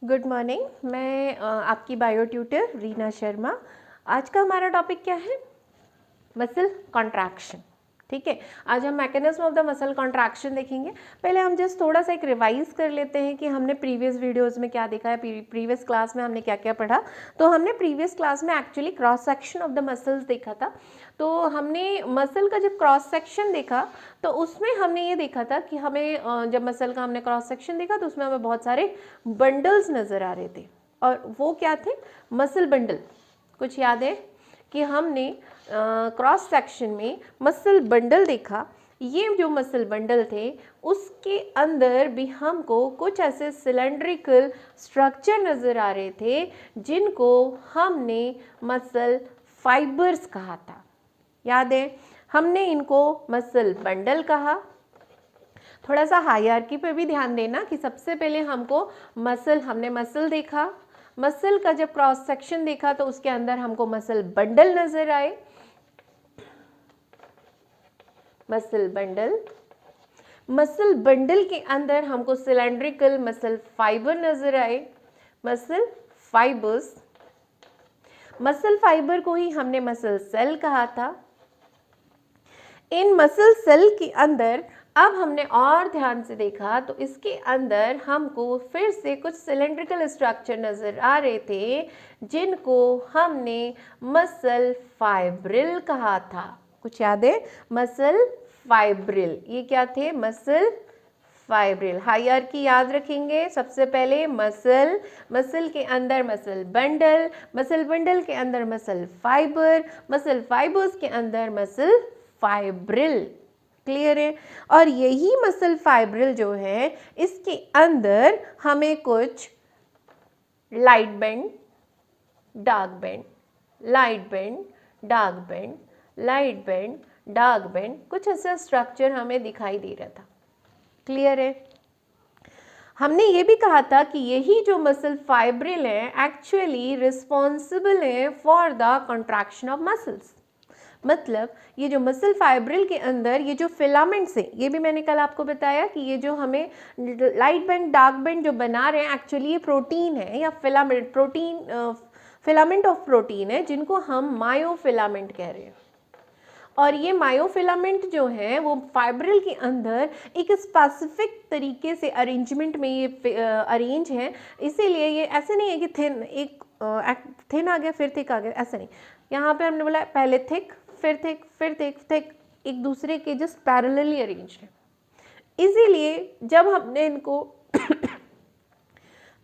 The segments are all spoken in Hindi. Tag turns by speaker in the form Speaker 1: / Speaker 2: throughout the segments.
Speaker 1: Good morning. मैं आपकी बायो ट्यूटर रीना शर्मा। आज का हमारा टॉपिक क्या है? Muscle contraction. ठीक है, आज हम mechanism of the muscle contraction देखेंगे। पहले हम जस्ट थोड़ा सा एक रिवाइज कर लेते हैं कि हमने प्रीवियस वीडियोस में क्या देखा है, प्रीवियस क्लास में हमने क्या क्या पढ़ा। तो हमने प्रीवियस क्लास में actually cross section of the muscles देखा था। तो हमने मसल का जब क्रॉस सेक्शन देखा तो उसमें हमने ये देखा था कि हमें जब मसल का हमने क्रॉस सेक्शन देखा तो उसमें हमें बहुत सारे बंडल्स नज़र आ रहे थे। और वो क्या थे? Muscle bundle. कुछ याद है कि हमने क्रॉस सेक्शन में मसल बंडल देखा। ये जो मसल बंडल थे उसके अंदर भी हमको कुछ ऐसे सिलेंड्रिकल स्ट्रक्चर नज़र आ रहे थे जिनको हमने मसल फाइबर्स कहा था। याद है, हमने इनको मसल बंडल कहा। थोड़ा सा हायरार्की पे भी ध्यान देना कि सबसे पहले हमने मसल देखा। मसल का जब क्रॉस सेक्शन देखा तो उसके अंदर हमको मसल बंडल नजर आए। मसल बंडल के अंदर हमको सिलेंड्रिकल मसल फाइबर नजर आए। मसल फाइबर्स, मसल फाइबर को ही हमने मसल सेल कहा था। इन मसल सेल के अंदर अब हमने और ध्यान से देखा तो इसके अंदर हमको फिर से कुछ सिलेंड्रिकल स्ट्रक्चर नज़र आ रहे थे जिनको हमने मसल फाइब्रिल कहा था। कुछ याद है? Muscle fibril. ये क्या थे? Muscle fibril. हायरार्की याद रखेंगे। सबसे पहले मसल के अंदर मसल बंडल के अंदर मसल फाइबर्स के अंदर मसल फाइब्रिल। क्लियर है? और यही मसल फाइब्रिल जो है इसके अंदर हमें कुछ light bend, dark bend, light bend, dark bend, light bend, dark bend, कुछ ऐसा स्ट्रक्चर हमें दिखाई दे रहा था। क्लियर है? हमने ये भी कहा था कि यही जो मसल फाइब्रिल है एक्चुअली रिस्पॉन्सिबल है for the contraction of muscles. मतलब ये जो मसल फाइब्रिल के अंदर ये जो फिलामेंट्स हैं, ये भी मैंने कल आपको बताया कि ये जो हमें लाइट बेंड, डार्क बेंड जो बना रहे हैं एक्चुअली ये प्रोटीन है या फिलामेंट ऑफ प्रोटीन है जिनको हम मायोफिलामेंट कह रहे हैं। और ये मायोफिलामेंट जो है वो फाइब्रिल के अंदर एक स्पेसिफिक तरीके से अरेंजमेंट में ये अरेंज है। इसीलिए ये ऐसे नहीं है कि थिन आ गया फिर थिक आ गया, ऐसा नहीं। यहाँ पे हमने बोला पहले थिक फिर थिक फिर थिक थिक, एक दूसरे के जस्ट पैरेलली अरेंज है। इसीलिए जब हमने इनको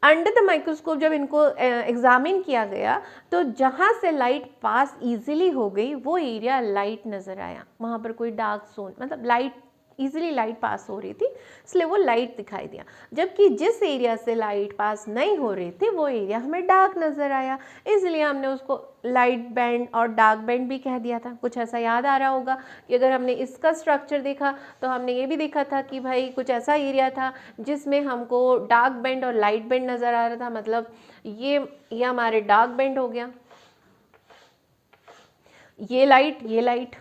Speaker 1: अंडर द माइक्रोस्कोप जब इनको एग्जामिन किया गया तो जहाँ से लाइट पास इजीली हो गई वो एरिया लाइट नज़र आया। वहाँ पर कोई डार्क जोन, मतलब लाइट इजीली लाइट पास हो रही थी इसलिए वो लाइट दिखाई दिया। जबकि जिस एरिया से लाइट पास नहीं हो रही थी वो एरिया हमें डार्क नज़र आया, इसलिए हमने उसको लाइट बैंड और डार्क बैंड भी कह दिया था। कुछ ऐसा याद आ रहा होगा कि अगर हमने इसका स्ट्रक्चर देखा तो हमने ये भी देखा था कि भाई कुछ ऐसा एरिया था जिसमें हमको डार्क बैंड और लाइट बैंड नज़र आ रहा था। मतलब ये हमारे डार्क बैंड हो गया, ये लाइट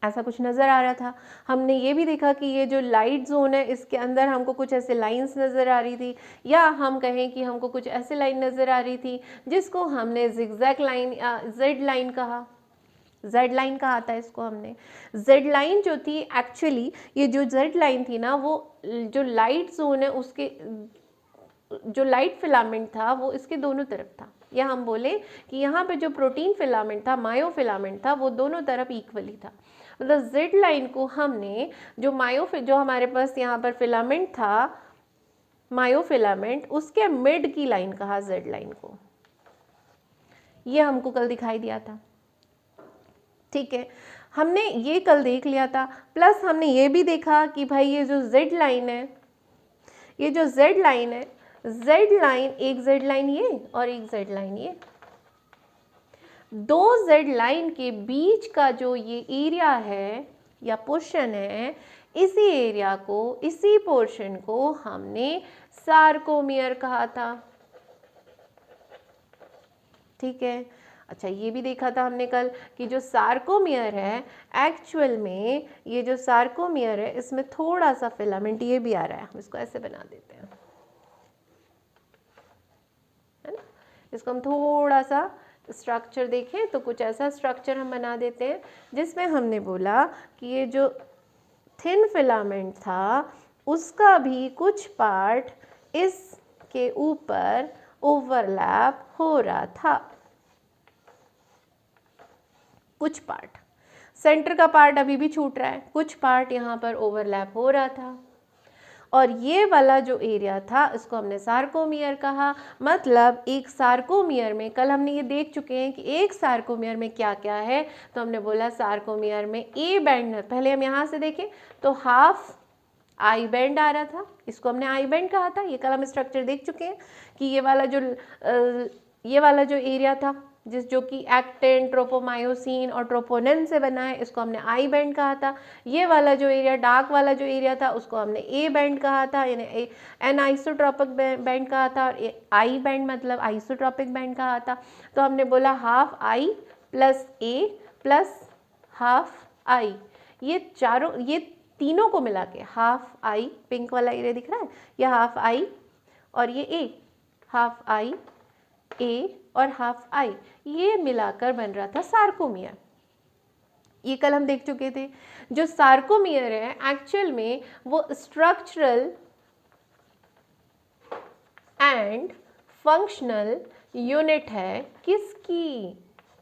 Speaker 1: ऐसा कुछ नज़र आ रहा था। हमने ये भी देखा कि ये जो लाइट जोन है इसके अंदर हमको कुछ ऐसे लाइंस नज़र आ रही थी, या हम कहें कि हमको कुछ ऐसे लाइन नज़र आ रही थी जिसको हमने जिगजैग लाइन या जेड लाइन कहा। जेड लाइन कहा था इसको हमने। जेड लाइन जो थी एक्चुअली ये जो जेड लाइन थी ना वो जो लाइट जोन है उसके जो लाइट फिलामेंट था वो इसके दोनों तरफ था, या हम बोले कि यहाँ पे जो प्रोटीन फिलामेंट था, मायोफिलामेंट था, वो दोनों तरफ इक्वली था। मतलब जेड लाइन को हमने जो हमारे पास यहाँ पर फिलामेंट था मायोफिलामेंट, उसके मिड की लाइन कहा जेड लाइन को। ये हमको कल दिखाई दिया था। ठीक है, हमने ये कल देख लिया था। प्लस हमने ये भी देखा कि भाई ये जो जेड लाइन है, ये जो जेड लाइन है, जेड लाइन, एक जेड लाइन ये और एक जेड लाइन ये, दो जेड लाइन के बीच का जो ये एरिया है या पोर्शन है, इसी एरिया को, इसी पोर्शन को हमने सार्कोमियर कहा था। ठीक है, अच्छा ये भी देखा था हमने कल कि जो सार्कोमियर है एक्चुअल में ये जो सार्कोमियर है इसमें थोड़ा सा फिलामेंट ये भी आ रहा है, हम इसको ऐसे बना देते हैं। इसको हम थोड़ा सा स्ट्रक्चर देखें तो कुछ ऐसा स्ट्रक्चर हम बना देते हैं जिसमें हमने बोला कि ये जो थिन फिलामेंट था उसका भी कुछ पार्ट इसके ऊपर ओवरलैप हो रहा था, कुछ पार्ट। सेंटर का पार्ट अभी भी छूट रहा है, कुछ पार्ट यहाँ पर ओवरलैप हो रहा था। और ये वाला जो एरिया था इसको हमने सार्कोमियर कहा। मतलब एक सार्कोमियर में, कल हमने ये देख चुके हैं कि एक सार्कोमियर में क्या क्या है, तो हमने बोला सार्कोमियर में ए बैंड, पहले हम यहाँ से देखें तो हाफ आई बैंड आ रहा था, इसको हमने आई बैंड कहा था। ये कल हम स्ट्रक्चर देख चुके हैं कि ये वाला जो एरिया था जो कि एक्टिन, ट्रोपोमायोसिन और ट्रोपोनिन से बना है, इसको हमने आई बैंड कहा था। ये वाला जो एरिया, डार्क वाला जो एरिया था, उसको हमने ए बैंड कहा था, यानी एन आइसोट्रोपिक बैंड कहा था। और आई बैंड मतलब आइसोट्रोपिक बैंड कहा था। तो हमने बोला half I plus A plus half I, ये तीनों को मिला के हाफ आई, पिंक वाला एरिया दिख रहा है, ये हाफ आई और ये ए, हाफ आई ए और हाफ आई, ये मिलाकर बन रहा था सार्कोमियर। ये कल हम देख चुके थे। जो सार्कोमियर है एक्चुअल में वो स्ट्रक्चरल एंड फंक्शनल यूनिट है किसकी?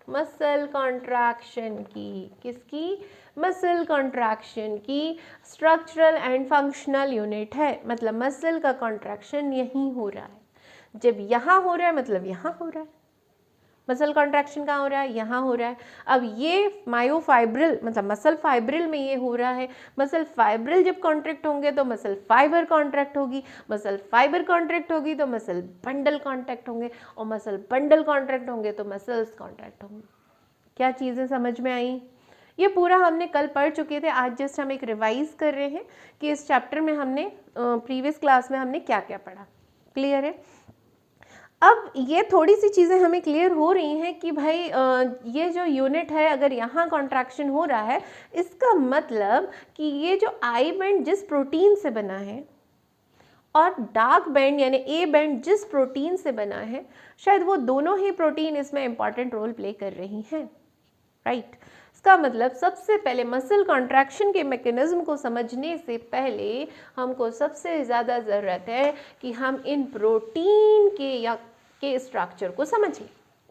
Speaker 1: मसल कॉन्ट्रैक्शन की। किसकी? मसल कॉन्ट्रैक्शन की स्ट्रक्चरल एंड फंक्शनल यूनिट है। मतलब मसल का कॉन्ट्रैक्शन यहीं हो रहा है। जब यहाँ हो रहा है मतलब यहाँ हो रहा है। मसल कॉन्ट्रैक्शन कहाँ हो रहा है? यहाँ हो रहा है। अब ये मायोफाइब्रिल मतलब मसल फाइब्रिल में ये हो रहा है। मसल फाइब्रिल जब कॉन्ट्रैक्ट होंगे तो मसल फाइबर कॉन्ट्रैक्ट होगी, मसल फाइबर कॉन्ट्रैक्ट होगी तो मसल बंडल कॉन्ट्रैक्ट होंगे, और मसल बंडल कॉन्ट्रैक्ट होंगे तो मसल्स कॉन्ट्रैक्ट होंगे। क्या चीज़ें समझ में आई? ये पूरा हमने कल पढ़ चुके थे, आज जस्ट हम एक रिवाइज कर रहे हैं कि इस चैप्टर में हमने प्रीवियस क्लास में हमने क्या क्या पढ़ा। क्लियर है? अब ये थोड़ी सी चीज़ें हमें क्लियर हो रही हैं कि भाई ये जो यूनिट है अगर यहाँ कॉन्ट्रैक्शन हो रहा है, इसका मतलब कि ये जो आई बैंड जिस प्रोटीन से बना है और डार्क बैंड यानी ए बैंड जिस प्रोटीन से बना है, शायद वो दोनों ही प्रोटीन इसमें इंपॉर्टेंट रोल प्ले कर रही हैं। राइट? इसका मतलब सबसे पहले मसल कॉन्ट्रैक्शन के मैकेनिज्म को समझने से पहले हमको सबसे ज़्यादा ज़रूरत है कि हम इन प्रोटीन के स्ट्रक्चर को समझें।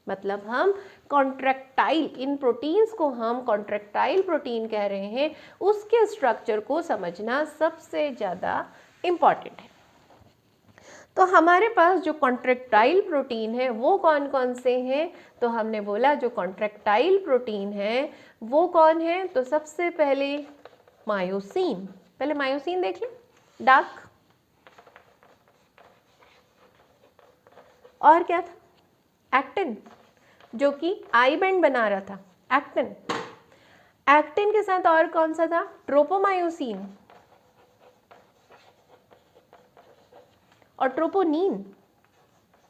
Speaker 1: मतलब हम कॉन्ट्रैक्टाइल, इन प्रोटीन्स को हम कॉन्ट्रैक्टाइल प्रोटीन कह रहे हैं, उसके स्ट्रक्चर को समझना सबसे ज़्यादा इम्पॉर्टेंट है। तो हमारे पास जो कॉन्ट्रैक्टाइल प्रोटीन है वो कौन कौन से हैं? तो हमने बोला जो कॉन्ट्रैक्टाइल प्रोटीन है वो कौन है? तो सबसे पहले मायोसिन। पहले मायोसिन देख लें, डार्क। और क्या था? एक्टिन, जो कि आई बैंड बना रहा था, एक्टिन। एक्टिन के साथ और कौन सा था? ट्रोपोमायोसिन और ट्रोपोनिन।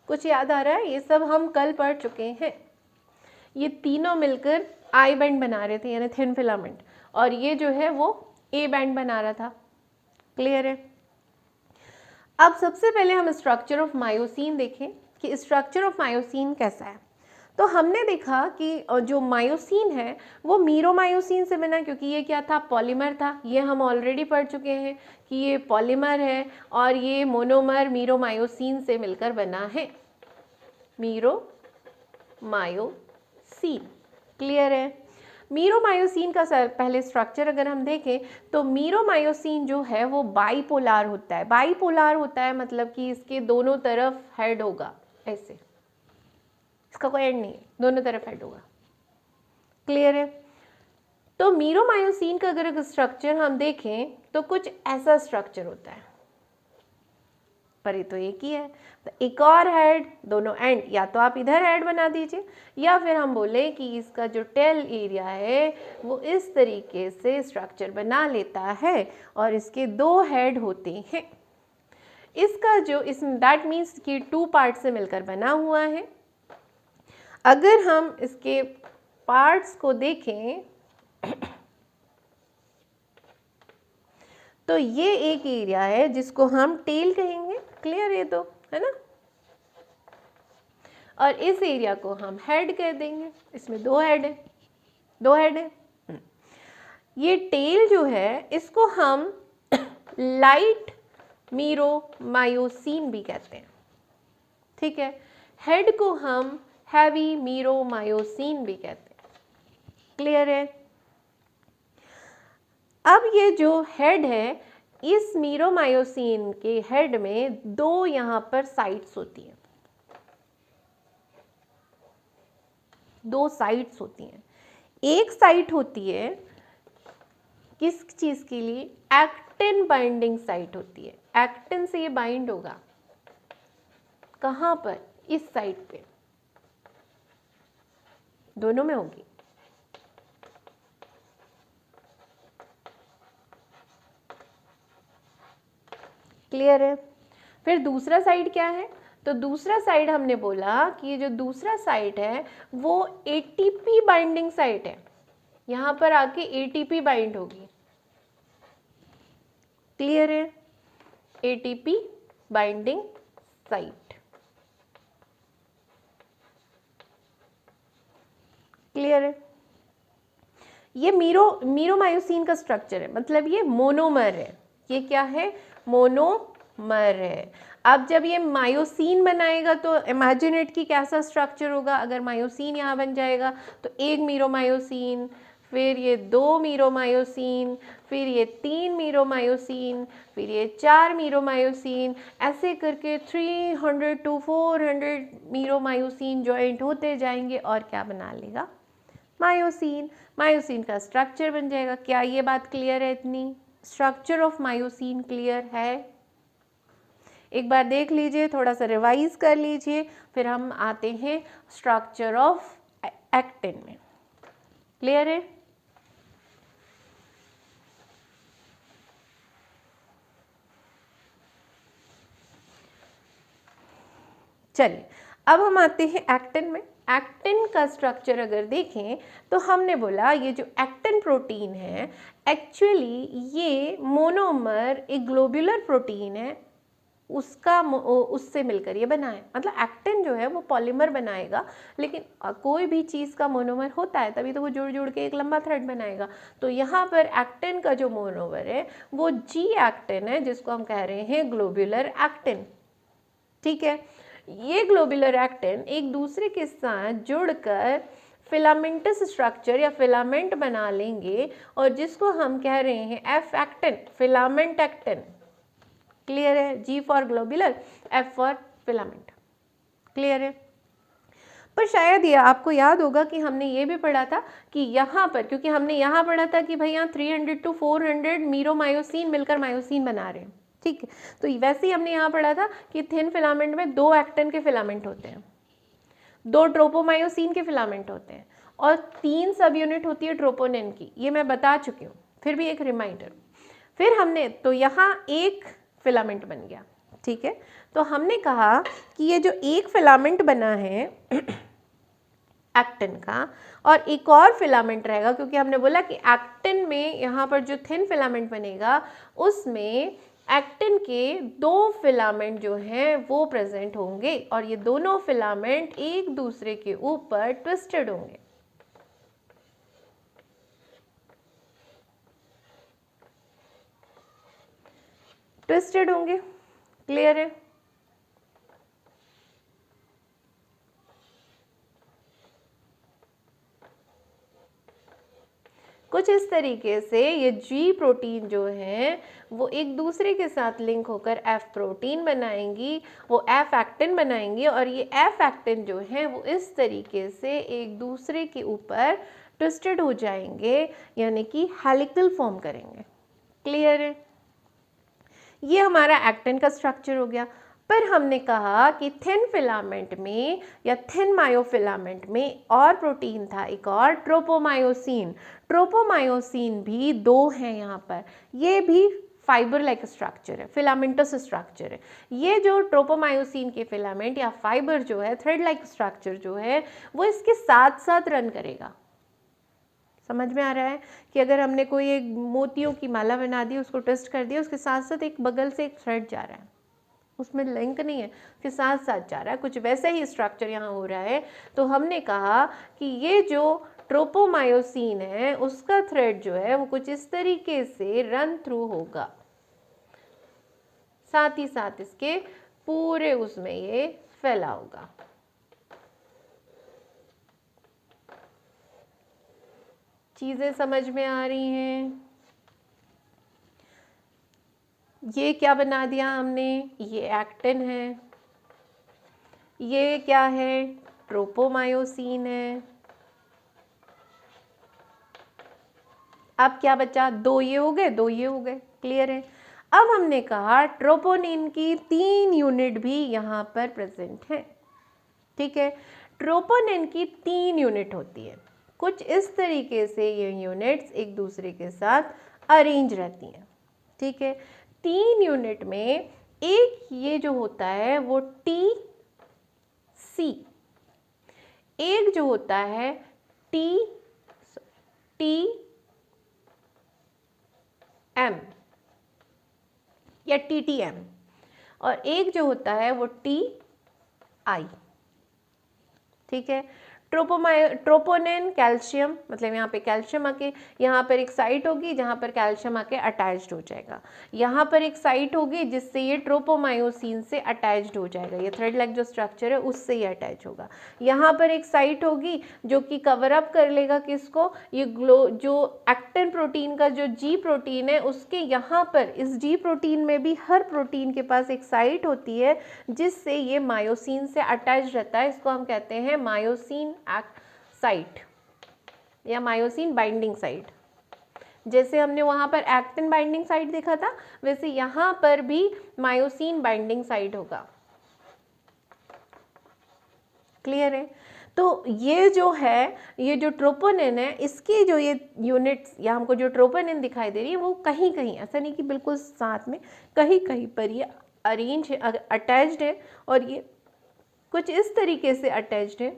Speaker 1: कुछ याद आ रहा है? ये सब हम कल पढ़ चुके हैं। ये तीनों मिलकर आई बैंड बना रहे थे यानी थिन फिलामेंट, और ये जो है वो ए बैंड बना रहा था। क्लियर है? अब सबसे पहले हम स्ट्रक्चर ऑफ मायोसिन देखें कि स्ट्रक्चर ऑफ मायोसिन कैसा है। तो हमने देखा कि जो मायोसिन है वो मीरोमायोसिन से बना, क्योंकि ये क्या था? पॉलीमर था। ये हम ऑलरेडी पढ़ चुके हैं कि ये पॉलीमर है और ये मोनोमर मीरोमायोसिन से मिलकर बना है, मीरोमायोसिन। क्लियर है? मीरोमायोसिन का पहले स्ट्रक्चर अगर हम देखें तो मीरोमायोसिन जो है वो बाइपोलार होता है। बाइपोलार होता है मतलब कि इसके दोनों तरफ हेड होगा, ऐसे, इसका कोई एंड नहीं है, दोनों तरफ हेड होगा। क्लियर है? तो मीरोमायोसिन का अगर स्ट्रक्चर हम देखें तो कुछ ऐसा स्ट्रक्चर होता है, पर ये तो एक ही है। तो एक और हेड, दोनों एंड, या तो आप इधर हेड बना दीजिए या फिर हम बोले कि इसका जो टेल एरिया है वो इस तरीके से स्ट्रक्चर बना लेता है और इसके दो हेड होते हैं। इसका जो दैट मीन्स कि 2 पार्ट से मिलकर बना हुआ है। अगर हम इसके पार्ट्स को देखें तो ये एक एरिया है जिसको हम टेल कहेंगे। क्लियर? ये तो है ना। और इस एरिया को हम हेड कह देंगे। इसमें दो हेड है। ये टेल जो है इसको हम लाइट मीरोमायोसिन भी कहते हैं, ठीक है। हेड को हम हैवी मीरोमायोसिन भी कहते हैं। क्लियर है? अब ये जो हेड है, इस मीरोमायोसिन के हेड में दो यहाँ पर साइट्स होती हैं, दो साइट्स होती हैं। एक साइट होती है किस चीज के लिए? एक्टिन बाइंडिंग साइट होती है। एक्टिन से ये बाइंड होगा कहां पर? इस साइट पे, दोनों में होगी। क्लियर है? फिर दूसरा साइड क्या है? तो दूसरा साइड हमने बोला कि ये जो दूसरा साइड है वो एटीपी बाइंडिंग साइट है। यहां पर आके एटीपी बाइंड होगी। क्लियर है? ATP binding site. क्लियर है? ये मीरोमायोसिन का स्ट्रक्चर है, मतलब ये मोनोमर है। ये क्या है? मोनोमर है। अब जब ये मायोसिन बनाएगा तो इमेजिनेट की कैसा स्ट्रक्चर होगा। अगर मायोसिन यहाँ बन जाएगा तो एक मीरोमायोसिन, फिर ये दो मीरोमायोसिन, फिर ये तीन मीरोमायोसिन, फिर ये चार मीरोमायोसिन, ऐसे करके 300 to 400 मीरोमायोसिन जॉइंट होते जाएंगे और क्या बना लेगा? मायोसिन। मायोसिन का स्ट्रक्चर बन जाएगा। क्या ये बात क्लियर है? इतनी स्ट्रक्चर ऑफ मायोसिन क्लियर है? एक बार देख लीजिए, थोड़ा सा रिवाइज कर लीजिए, फिर हम आते हैं स्ट्रक्चर ऑफ एक्टिन में। क्लियर है? चलिए अब हम आते हैं एक्टिन में। एक्टिन का स्ट्रक्चर अगर देखें तो हमने बोला ये जो एक्टिन प्रोटीन है एक्चुअली ये मोनोमर एक ग्लोबुलर प्रोटीन है, उससे मिलकर ये बना है। मतलब एक्टिन जो है वो पॉलीमर बनाएगा, लेकिन कोई भी चीज़ का मोनोमर होता है तभी तो वो जुड़ जुड़ के एक लंबा थ्रेड बनाएगा। तो यहाँ पर एक्टिन का जो मोनोमर है वो जी एक्टिन है, जिसको हम कह रहे हैं ग्लोबुलर एक्टिन। ठीक है, ये ग्लोबुलर एक्टिन एक दूसरे के साथ जुड़कर फिलामेंटस स्ट्रक्चर या फिलामेंट बना लेंगे और जिसको हम कह रहे हैं F actin, filament actin. Clear है? G for globular, F for filament. Clear है? पर शायद ये आपको याद होगा कि हमने ये भी पढ़ा था कि यहाँ पर, क्योंकि हमने यहाँ पढ़ा था कि भाई यहाँ 300 to 400 मीरोमायोसिन मिलकर मायोसिन बना रहे हैं। ठीक है, तो वैसे ही हमने यहाँ पढ़ा था कि थिन फिलामेंट में दो एक्टिन के फिलामेंट होते हैं, दो ट्रोपोमायोसिन के फिलामेंट होते हैं और 3 सब यूनिट होती है ट्रोपोनिन की। ये मैं बता चुकी हूँ, फिर भी एक रिमाइंडर। फिर हमने तो यहाँ एक फिलामेंट बन गया। ठीक है, तो हमने कहा कि ये जो एक फिलामेंट बना है एक्टिन का और एक और फिलामेंट रहेगा, क्योंकि हमने बोला कि एक्टिन में यहाँ पर जो थिन फिलामेंट बनेगा उसमें एक्टिन के दो फिलामेंट जो हैं वो प्रेजेंट होंगे और ये दोनों फिलामेंट एक दूसरे के ऊपर ट्विस्टेड होंगे। ट्विस्टेड होंगे। क्लियर है? कुछ इस तरीके से ये जी प्रोटीन जो है वो एक दूसरे के साथ लिंक होकर एफ प्रोटीन बनाएंगी, वो एफ एक्टिन बनाएंगी और ये एफ एक्टिन जो है वो इस तरीके से एक दूसरे के ऊपर ट्विस्टेड हो जाएंगे, यानी कि हेलिकल फॉर्म करेंगे। क्लियर है? ये हमारा एक्टिन का स्ट्रक्चर हो गया। पर हमने कहा कि थिन फिलामेंट में या थिन मायोफिलामेंट में और प्रोटीन था, एक और ट्रोपोमायोसिन। ट्रोपोमायोसिन भी दो हैं यहाँ पर, ये भी फाइबर लाइक स्ट्रक्चर है, फिलामेंटस स्ट्रक्चर है। ये जो ट्रोपोमायोसिन के फिलामेंट या फाइबर जो है, थ्रेड लाइक स्ट्रक्चर जो है, वो इसके साथ साथ रन करेगा। समझ में आ रहा है कि अगर हमने कोई एक मोतियों की माला बना दी, उसको ट्विस्ट कर दिया, उसके साथ साथ एक बगल से एक थ्रेड जा रहा है, उसमें लिंक नहीं है, उसके साथ साथ जा रहा है, कुछ वैसा ही स्ट्रक्चर यहाँ हो रहा है। तो हमने कहा कि ये जो ट्रोपोमायोसिन है उसका थ्रेड जो है वो कुछ इस तरीके से रन थ्रू होगा, साथ ही साथ इसके पूरे उसमें ये फैला होगा। चीजें समझ में आ रही हैं? ये क्या बना दिया हमने, ये एक्टिन है, ये क्या है, ट्रोपोमायोसिन है। अब क्या बचा, दो ये हो गए, दो ये हो गए, क्लियर है। अब हमने कहा ट्रोपोनिन की 3 यूनिट भी यहाँ पर प्रेजेंट है, ठीक है। ट्रोपोनिन की 3 यूनिट होती है, कुछ इस तरीके से ये यूनिट्स एक दूसरे के साथ अरेंज रहती हैं, ठीक है। 3 यूनिट में एक ये जो होता है वो टी सी, एक जो होता है टी एम या TTM, और एक जो होता है वो TI, ठीक है। ट्रोपोनिन कैल्शियम, मतलब यहाँ पे कैल्शियम आके यहाँ पर एक साइट होगी जहाँ पर कैल्शियम आके अटैच्ड हो जाएगा, यहाँ पर एक साइट होगी जिससे ये ट्रोपोमायोसिन से अटैच्ड हो जाएगा, ये थ्रेड लाइक जो स्ट्रक्चर है उससे ये अटैच होगा। यहाँ पर एक साइट होगी जो कि कवर अप कर लेगा किसको, ये जो एक्टिन प्रोटीन का जो G प्रोटीन है उसके यहाँ पर इस G प्रोटीन में भी हर प्रोटीन के पास एक साइट होती है जिससे ये मायोसिन से अटैच रहता है, इसको हम कहते हैं मायोसिन साइट या मायोसिन बाइंडिंग साइट। जैसे हमने वहां पर एक्टिन बाइंडिंग साइट देखा था वैसे यहां पर भी मायोसिन बाइंडिंग साइट होगा, क्लियर है। तो ये जो है, ये जो ट्रोपोनिन है इसकी जो ये यूनिट्स या हमको जो ट्रोपोनिन दिखाई दे रही है वो कहीं कहीं, ऐसा नहीं कि बिल्कुल साथ में, कहीं कहीं पर ये अरेंज है, अटैच्ड है, और ये कुछ इस तरीके से अटैच्ड है।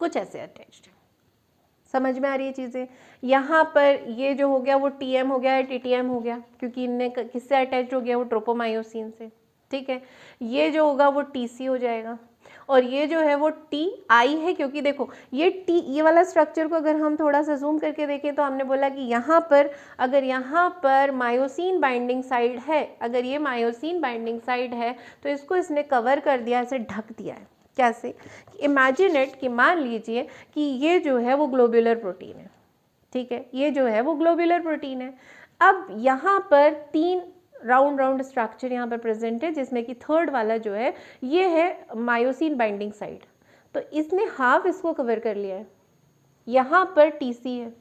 Speaker 1: कुछ ऐसे अटैच्ड है, समझ में आ रही है चीज़ें। यहाँ पर ये जो हो गया वो TM हो गया या TTM हो गया, क्योंकि इनने किससे अटैच हो गया, वो ट्रोपोमायोसिन से, ठीक है। ये जो होगा वो TC हो जाएगा, और ये जो है वो TI है, क्योंकि देखो ये वाला स्ट्रक्चर को अगर हम थोड़ा सा जूम करके देखें तो हमने बोला कि यहाँ पर अगर यहाँ पर मायोसिन बाइंडिंग साइड है, अगर ये मायोसिन बाइंडिंग साइड है तो इसको इसने कवर कर दिया, ऐसे ढक दिया है। कैसे, इमेजिन इट कि मान लीजिए कि ये जो है वो ग्लोब्यूलर प्रोटीन है, ठीक है, ये जो है वो ग्लोब्यूलर प्रोटीन है। अब यहाँ पर 3 राउंड स्ट्रक्चर यहाँ पर प्रेजेंट है, जिसमें कि थर्ड वाला जो है ये है मायोसिन बाइंडिंग साइट, तो इसने हाफ इसको कवर कर लिया है, यहाँ पर TC है,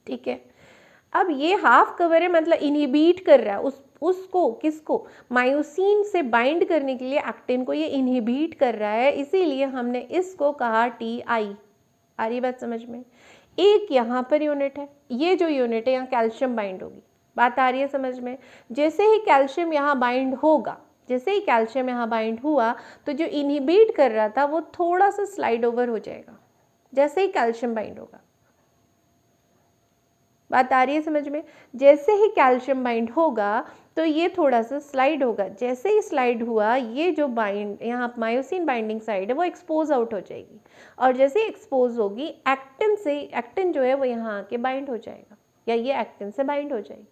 Speaker 1: ठीक है। अब ये हाफ कवर है, मतलब इनहिबिट कर रहा है उसको, किसको, मायोसिन से बाइंड करने के लिए एक्टिन को ये इनहिबिट कर रहा है, इसीलिए हमने इसको कहा TI। आ रही बात समझ में। एक यहाँ पर यूनिट है, ये जो यूनिट है यहाँ कैल्शियम बाइंड होगी, बात आ रही है समझ में। जैसे ही कैल्शियम यहाँ बाइंड होगा, जैसे ही कैल्शियम यहाँ बाइंड हुआ तो जो इनहिबिट कर रहा था वो थोड़ा सा स्लाइड ओवर हो जाएगा, जैसे ही कैल्शियम बाइंड होगा, बात आ रही है समझ में। जैसे ही कैल्शियम बाइंड होगा तो ये थोड़ा सा स्लाइड होगा, जैसे ही स्लाइड हुआ ये जो बाइंड यहाँ मायोसिन बाइंडिंग साइड है वो एक्सपोज आउट हो जाएगी, और जैसे ही एक्सपोज होगी एक्टिन जो है वो यहाँ आके बाइंड हो जाएगा, या ये एक्टिन से बाइंड हो जाएगी।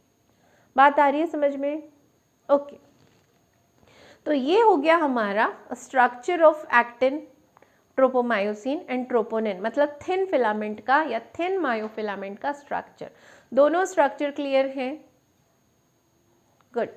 Speaker 1: बात आ रही है समझ में, ओके। तो ये हो गया हमारा structure of actin, tropomyosin and troponin, मतलब थिन फिलामेंट का या थिन मायोफिलामेंट का स्ट्रक्चर। दोनों स्ट्रक्चर क्लियर हैं, गुड।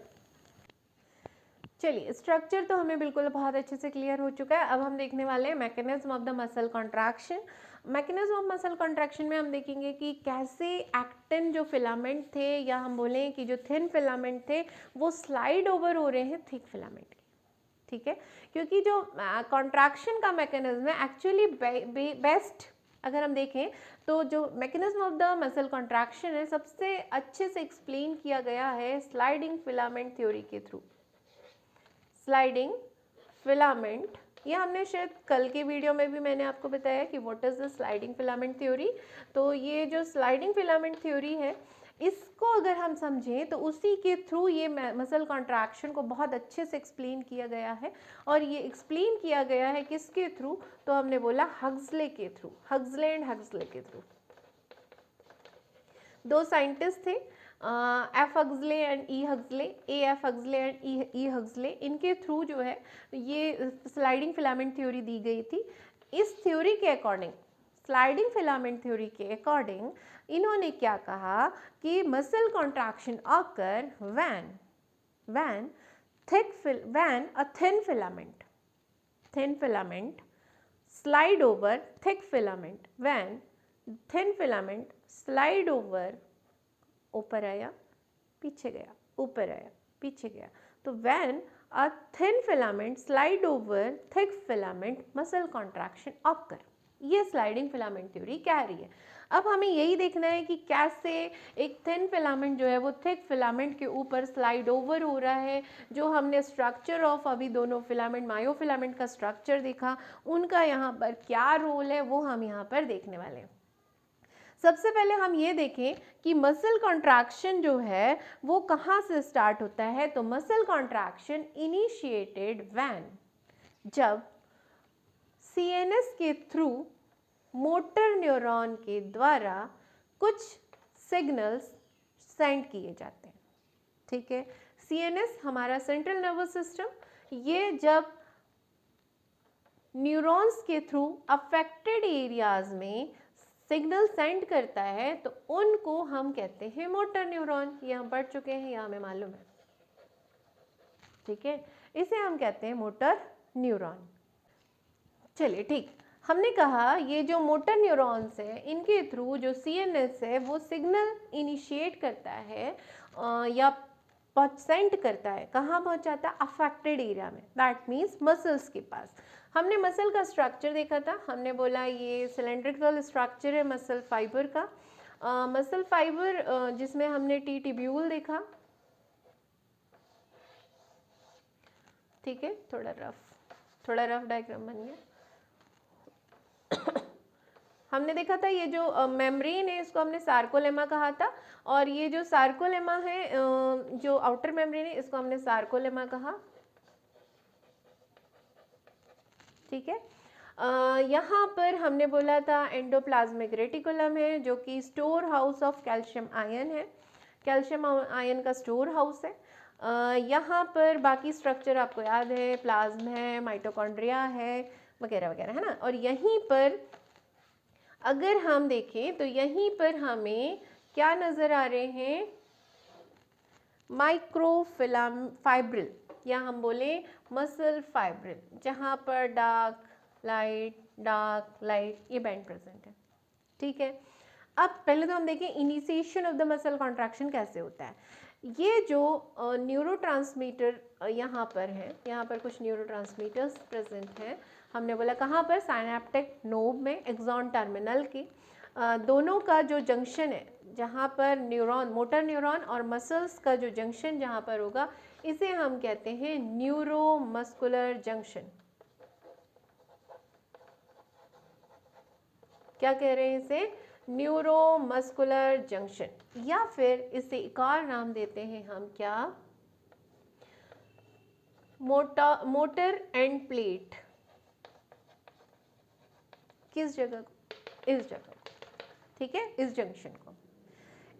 Speaker 1: चलिए, स्ट्रक्चर तो हमें बिल्कुल बहुत अच्छे से क्लियर हो चुका है। अब हम देखने वाले हैं mechanism of the muscle contraction. Mechanism of muscle contraction में हम देखेंगे कि कैसे एक्टिन जो फिलामेंट थे, या हम बोलें कि जो थिन फिलामेंट थे, वो स्लाइड ओवर हो रहे हैं थिक फिलामेंट, ठीक है। क्योंकि जो कॉन्ट्रैक्शन का मैकेनिज्म है एक्चुअली बेस्ट, अगर हम देखें तो जो mechanism of the muscle contraction है सबसे अच्छे से एक्सप्लेन किया गया है स्लाइडिंग फिलामेंट थ्योरी के थ्रू। स्लाइडिंग फिलामेंट, ये हमने शायद कल के वीडियो में भी मैंने आपको बताया कि what is the sliding filament theory. तो ये जो स्लाइडिंग फिलामेंट थ्योरी है, इसको अगर हम समझें तो उसी के थ्रू ये मसल कॉन्ट्रैक्शन को बहुत अच्छे से एक्सप्लेन किया गया है। और ये एक्सप्लेन किया गया है किसके थ्रू, तो हमने बोला हक्सले के थ्रू, हक्सले एंड हक्सले के थ्रू। दो साइंटिस्ट थे, F Huxley and E Huxley, A F Huxley and E Huxley, इनके थ्रू जो है ये स्लाइडिंग फिलामेंट थ्योरी दी गई थी। इस थ्योरी के अकॉर्डिंग, स्लाइडिंग फिलामेंट थ्योरी के अकॉर्डिंग इन्होंने क्या कहा कि muscle contraction occur when a thin filament slide over thick filament, when thin filament slide over, ऊपर आया पीछे गया, ऊपर आया पीछे गया, तो when a thin filament slide over thick filament muscle contraction occur, ये स्लाइडिंग फिलामेंट थ्योरी कह रही है। अब हमें यही देखना है कि कैसे एक थिन फिलामेंट जो है वो थिक फिलामेंट के ऊपर स्लाइड ओवर हो रहा है। जो हमने स्ट्रक्चर ऑफ अभी दोनों फिलामेंट, मायोफिलामेंट का स्ट्रक्चर देखा, उनका यहाँ पर क्या रोल है वो हम यहाँ पर देखने वाले हैं। सबसे पहले हम ये देखें कि मसल कॉन्ट्रैक्शन जो है वो कहाँ से स्टार्ट होता है। तो मसल कॉन्ट्रैक्शन इनिशिएटेड व्हेन, जब सीएनएस के थ्रू मोटर न्यूरॉन के द्वारा कुछ सिग्नल्स सेंड किए जाते हैं। ठीक है, सीएनएस हमारा सेंट्रल नर्वस सिस्टम, ये जब न्यूरॉन्स के थ्रू अफेक्टेड एरियाज में सिग्नल सेंड करता है तो उनको हम कहते हैं मोटर न्यूरॉन। ये हम पढ़ चुके हैं, यह हमें मालूम है। ठीक है, इसे हम कहते हैं मोटर न्यूरॉन। चलिए ठीक, हमने कहा ये जो मोटर न्यूरॉन्स हैं इनके थ्रू जो सीएनएस है वो सिग्नल इनिशिएट करता है या सेंड करता है। कहाँ पहुँचाता है? अफेक्टेड एरिया में, दैट मीन्स मसल्स के पास। हमने मसल का स्ट्रक्चर देखा था, हमने बोला ये सिलेंड्रिकल स्ट्रक्चर है मसल फाइबर का। मसल फाइबर जिसमें हमने टी ट्यूब्यूल देखा। ठीक है, थोड़ा रफ डायग्राम बन गया। हमने देखा था ये जो मेम्ब्रेन है इसको हमने सार्कोलेमा कहा था, और ये जो सार्कोलेमा है जो आउटर मेम्ब्रेन है इसको हमने सार्कोलेमा कहा। ठीक है, यहाँ पर हमने बोला था एंडोप्लाज्मिक रेटिकुलम है जो कि store house of calcium ion है, कैल्शियम आयन का स्टोर हाउस है। यहाँ पर बाकी स्ट्रक्चर आपको याद है, प्लाज्म है, माइटोकॉन्ड्रिया है, वगैरह वगैरह, है ना। और यहीं पर अगर हम देखें तो यहीं पर हमें क्या नज़र आ रहे हैं? माइक्रोफाइब्रिल, या हम बोले मसल फाइब्रिल, जहाँ पर डार्क लाइट ये बैंड प्रेजेंट है। ठीक है, अब पहले तो हम देखें initiation of the muscle contraction कैसे होता है। ये जो न्यूरोट्रांसमीटर यहाँ पर है, यहाँ पर कुछ न्यूरोट्रांसमीटर्स प्रेजेंट हैं। हमने बोला कहाँ पर? साइनेप्टिक नोब में, एक्सॉन टर्मिनल के दोनों का जो जंक्शन है, जहाँ पर न्यूरॉन, मोटर न्यूरॉन और मसल्स का जो जंक्शन जहाँ पर होगा, इसे हम कहते हैं न्यूरोमस्कुलर जंक्शन। क्या कह रहे हैं इसे? न्यूरोमस्कुलर जंक्शन, या फिर इसे एक और नाम देते हैं हम, क्या? Motor end plate. किस जगह को? इस जगह को। ठीक है, इस जंक्शन को।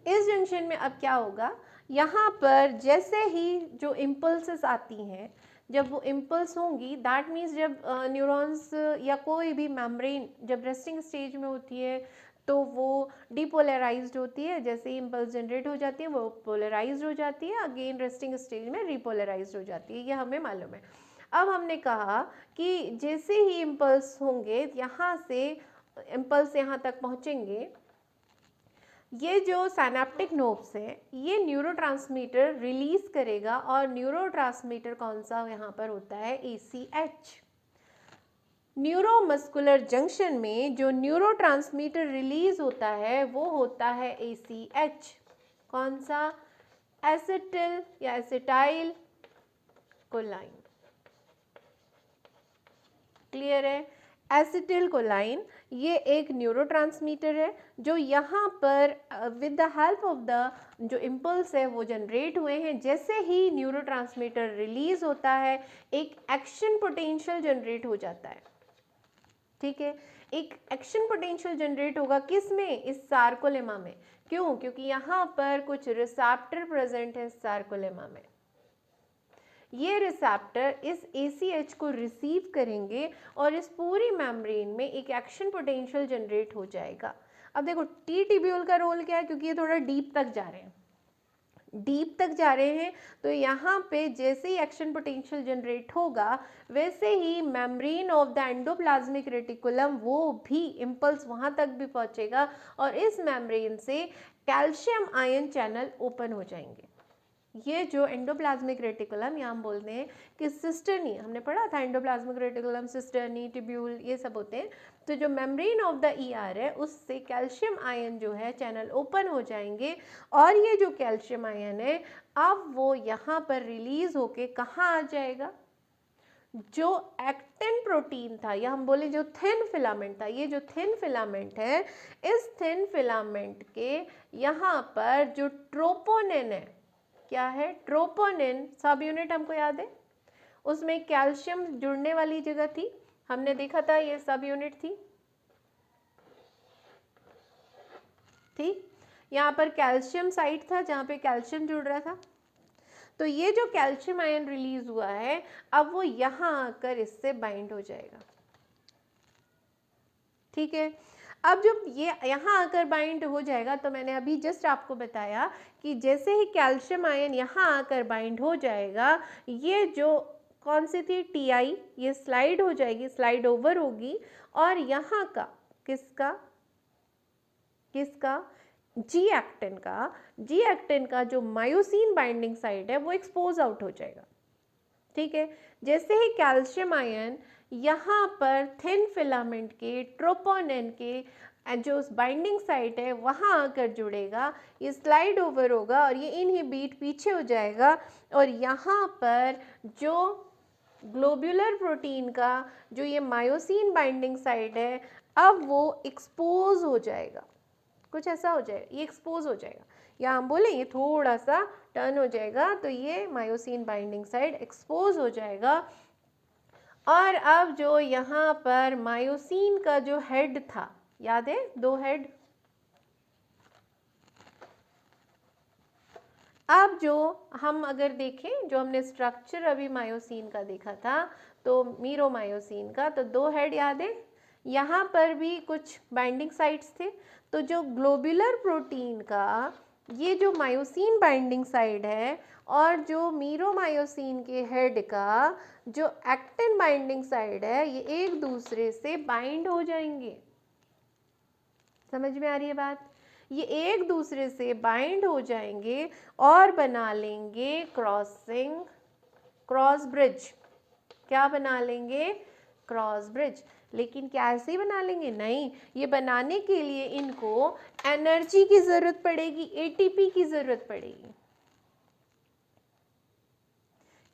Speaker 1: इस जंक्शन में अब क्या होगा? यहाँ पर जैसे ही जो इम्पल्सेस आती हैं, जब वो इम्पल्स होंगी, दैट मीन्स जब न्यूरॉन्स या कोई भी मेम्ब्रेन जब रेस्टिंग स्टेज में होती है तो वो डिपोलराइज्ड होती है। जैसे ही इम्पल्स जनरेट हो जाती है वो पोलराइज्ड हो जाती है, अगेन रेस्टिंग स्टेज में रिपोलराइज्ड हो जाती है, ये हमें मालूम है। अब हमने कहा कि जैसे ही इम्पल्स होंगे, यहाँ से इम्पल्स यहाँ तक पहुँचेंगे, ये जो साइनेप्टिक नोब्स है ये न्यूरोट्रांसमीटर रिलीज करेगा, और न्यूरोट्रांसमीटर कौन सा यहाँ पर होता है? ACH। न्यूरोमस्कुलर जंक्शन में जो न्यूरोट्रांसमीटर रिलीज होता है वो होता है ACH। कौन सा? एसिटिल या एसिटाइल कोलाइन। क्लियर है। एसिटिल कोलाइन ये एक न्यूरोट्रांसमीटर है जो यहाँ पर with the help of the जो इम्पल्स है वो जनरेट हुए हैं। जैसे ही न्यूरोट्रांसमीटर रिलीज होता है एक एक्शन पोटेंशियल जनरेट हो जाता है, ठीक है। एक एक्शन पोटेंशियल जनरेट होगा किस में, इस सार्कोलेमा में। क्यों? क्योंकि यहाँ पर कुछ रिसेप्टर प्रेजेंट है सार्कोलेमा में। ये रिसेप्टर इस ACH को रिसीव करेंगे और इस पूरी मेम्ब्रेन में एक एक्शन पोटेंशियल जनरेट हो जाएगा। अब देखो टी टिब्यूल का रोल क्या है, क्योंकि ये थोड़ा डीप तक जा रहे हैं, डीप तक जा रहे हैं, तो यहाँ पे जैसे ही एक्शन पोटेंशियल जनरेट होगा वैसे ही membrane of the endoplasmic reticulum वो भी इम्पल्स वहाँ तक भी पहुँचेगा और इस मेम्ब्रेन से कैल्शियम आयन चैनल ओपन हो जाएंगे। ये जो एंडोप्लाज्मिक रेटिकुलम, यहाँ हम बोलते हैं कि सिस्टर्नी, हमने पढ़ा था एंडोप्लाज्मिक रेटिकुलम, सिस्टर्नी, टिब्यूल, ये सब होते हैं। तो जो मेम्ब्रेन ऑफ द ER है उससे कैल्शियम आयन जो है चैनल ओपन हो जाएंगे और ये जो कैल्शियम आयन है अब वो यहाँ पर रिलीज होके कहाँ आ जाएगा, जो एक्टिन प्रोटीन था या हम बोले जो थिन फिलामेंट था, ये जो थिन फिलामेंट है इस थिन फिलामेंट के यहाँ पर जो ट्रोपोनिन है, क्या है ट्रोपोनिन, सब यूनिट हमको याद है, उसमें कैल्शियम जुड़ने वाली जगह थी, हमने देखा था ये सब यूनिट थी, ठीक। यहाँ पर कैल्शियम साइट था जहाँ पे कैल्शियम जुड़ रहा था। तो ये जो कैल्शियम आयन रिलीज हुआ है अब वो यहाँ आकर इससे बाइंड हो जाएगा, ठीक है। अब जब ये यहाँ आकर बाइंड हो जाएगा तो मैंने अभी जस्ट आपको बताया कि जैसे ही कैल्शियम आयन यहाँ आकर बाइंड हो जाएगा ये जो कौन सी थी TI, ये स्लाइड हो जाएगी, स्लाइड ओवर होगी और यहाँ का किसका जी एक्टिन का जो मायोसिन बाइंडिंग साइट है वो एक्सपोज आउट हो जाएगा, ठीक है। जैसे ही कैल्शियम आयन यहाँ पर थिन फिलामेंट के ट्रोपोनिन के जो बाइंडिंग साइट है वहाँ आकर जुड़ेगा, ये स्लाइड ओवर होगा और ये इनहिबिट पीछे हो जाएगा और यहाँ पर जो ग्लोब्यूलर प्रोटीन का जो ये मायोसिन बाइंडिंग साइट है अब वो एक्सपोज हो जाएगा, कुछ ऐसा हो जाएगा, ये एक्सपोज हो जाएगा या हम बोले ये थोड़ा सा टर्न हो जाएगा तो ये मायोसिन बाइंडिंग साइट एक्सपोज हो जाएगा। और अब जो यहाँ पर मायोसिन का जो हेड था, याद है 2 हेड, अब जो हम अगर देखें जो हमने स्ट्रक्चर अभी मायोसिन का देखा था तो मीरोमायोसिन का, तो 2 हेड याद है, यहाँ पर भी कुछ बाइंडिंग साइट्स थे। तो जो ग्लोब्यूलर प्रोटीन का ये जो मायोसिन बाइंडिंग साइट है और जो मीरोमायोसिन के हेड का जो एक्टिन बाइंडिंग साइट है ये एक दूसरे से बाइंड हो जाएंगे, समझ में आ रही है बात, ये एक दूसरे से बाइंड हो जाएंगे और बना लेंगे क्रॉस ब्रिज, क्या बना लेंगे, क्रॉस ब्रिज। लेकिन कैसे बना लेंगे, नहीं, ये बनाने के लिए इनको एनर्जी की जरूरत पड़ेगी, ATP की जरूरत पड़ेगी,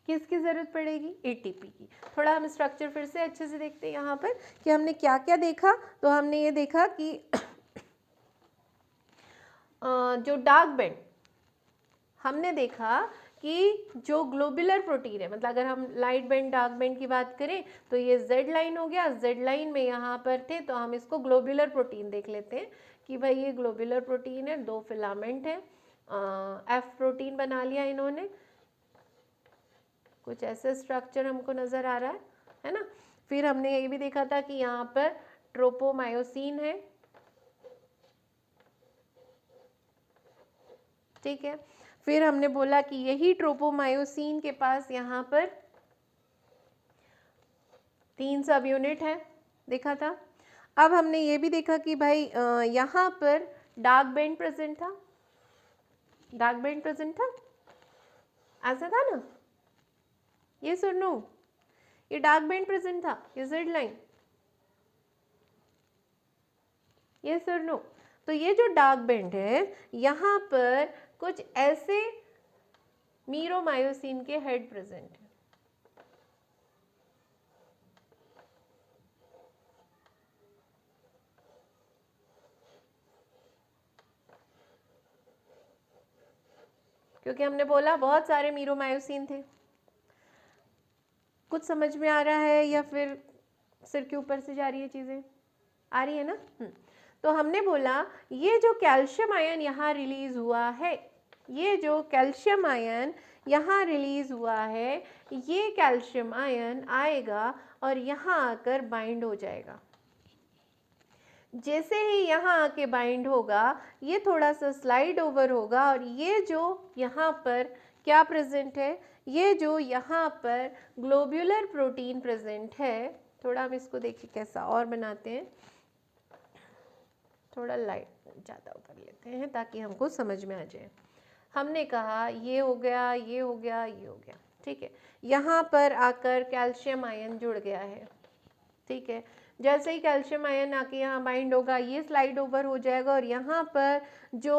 Speaker 1: किसकी जरूरत पड़ेगी, ATP की। थोड़ा हम स्ट्रक्चर फिर से अच्छे से देखते हैं यहाँ पर कि हमने क्या क्या देखा। तो हमने ये देखा कि जो डार्क बैंड हमने देखा कि जो ग्लोबुलर प्रोटीन है, मतलब अगर हम लाइट बैंड डार्क बैंड की बात करें तो ये Z लाइन हो गया, Z लाइन में यहाँ पर थे तो हम इसको ग्लोबुलर प्रोटीन देख लेते हैं कि भाई ये ग्लोबुलर प्रोटीन है, 2 फिलामेंट है, F प्रोटीन बना लिया इन्होंने, कुछ ऐसे स्ट्रक्चर हमको नज़र आ रहा है ना। फिर हमने ये भी देखा था कि यहाँ पर ट्रोपोमायोसिन है, ठीक है। फिर हमने बोला कि यही ट्रोपोमायोसिन के पास यहाँ पर 3 सब यूनिट है, देखा था। अब हमने ये भी देखा कि भाई यहाँ पर डार्क बैंड प्रेजेंट था, डार्क बैंड प्रेजेंट था, ऐसा था ना, ये सुनो, ये डार्क बैंड प्रेजेंट था, ये Z लाइन, ये सुनो। तो ये जो डार्क बैंड है यहाँ पर कुछ ऐसे मीरोमायोसिन के हेड प्रेजेंट है, क्योंकि हमने बोला बहुत सारे मीरोमायोसिन थे। कुछ समझ में आ रहा है या फिर सिर के ऊपर से जा रही है चीज़ें? आ रही है ना? तो हमने बोला ये जो कैल्शियम आयन यहाँ रिलीज हुआ है, ये जो कैल्शियम आयन यहाँ रिलीज हुआ है, ये कैल्शियम आयन आएगा और यहाँ आकर बाइंड हो जाएगा। जैसे ही यहाँ आके बाइंड होगा, ये थोड़ा सा स्लाइड ओवर होगा और ये जो यहाँ पर क्या प्रेजेंट है, ये जो यहाँ पर ग्लोब्यूलर प्रोटीन प्रेजेंट है, थोड़ा हम इसको देखिए कैसा और बनाते हैं, थोड़ा लाइट ज़्यादा कर लेते हैं ताकि हमको समझ में आ जाए। हमने कहा ये हो गया, ये हो गया, ये हो गया, ठीक है। यहाँ पर आकर कैल्शियम आयन जुड़ गया है, ठीक है। जैसे ही कैल्शियम आयन आके यहाँ बाइंड होगा, ये स्लाइड ओवर हो जाएगा और यहाँ पर जो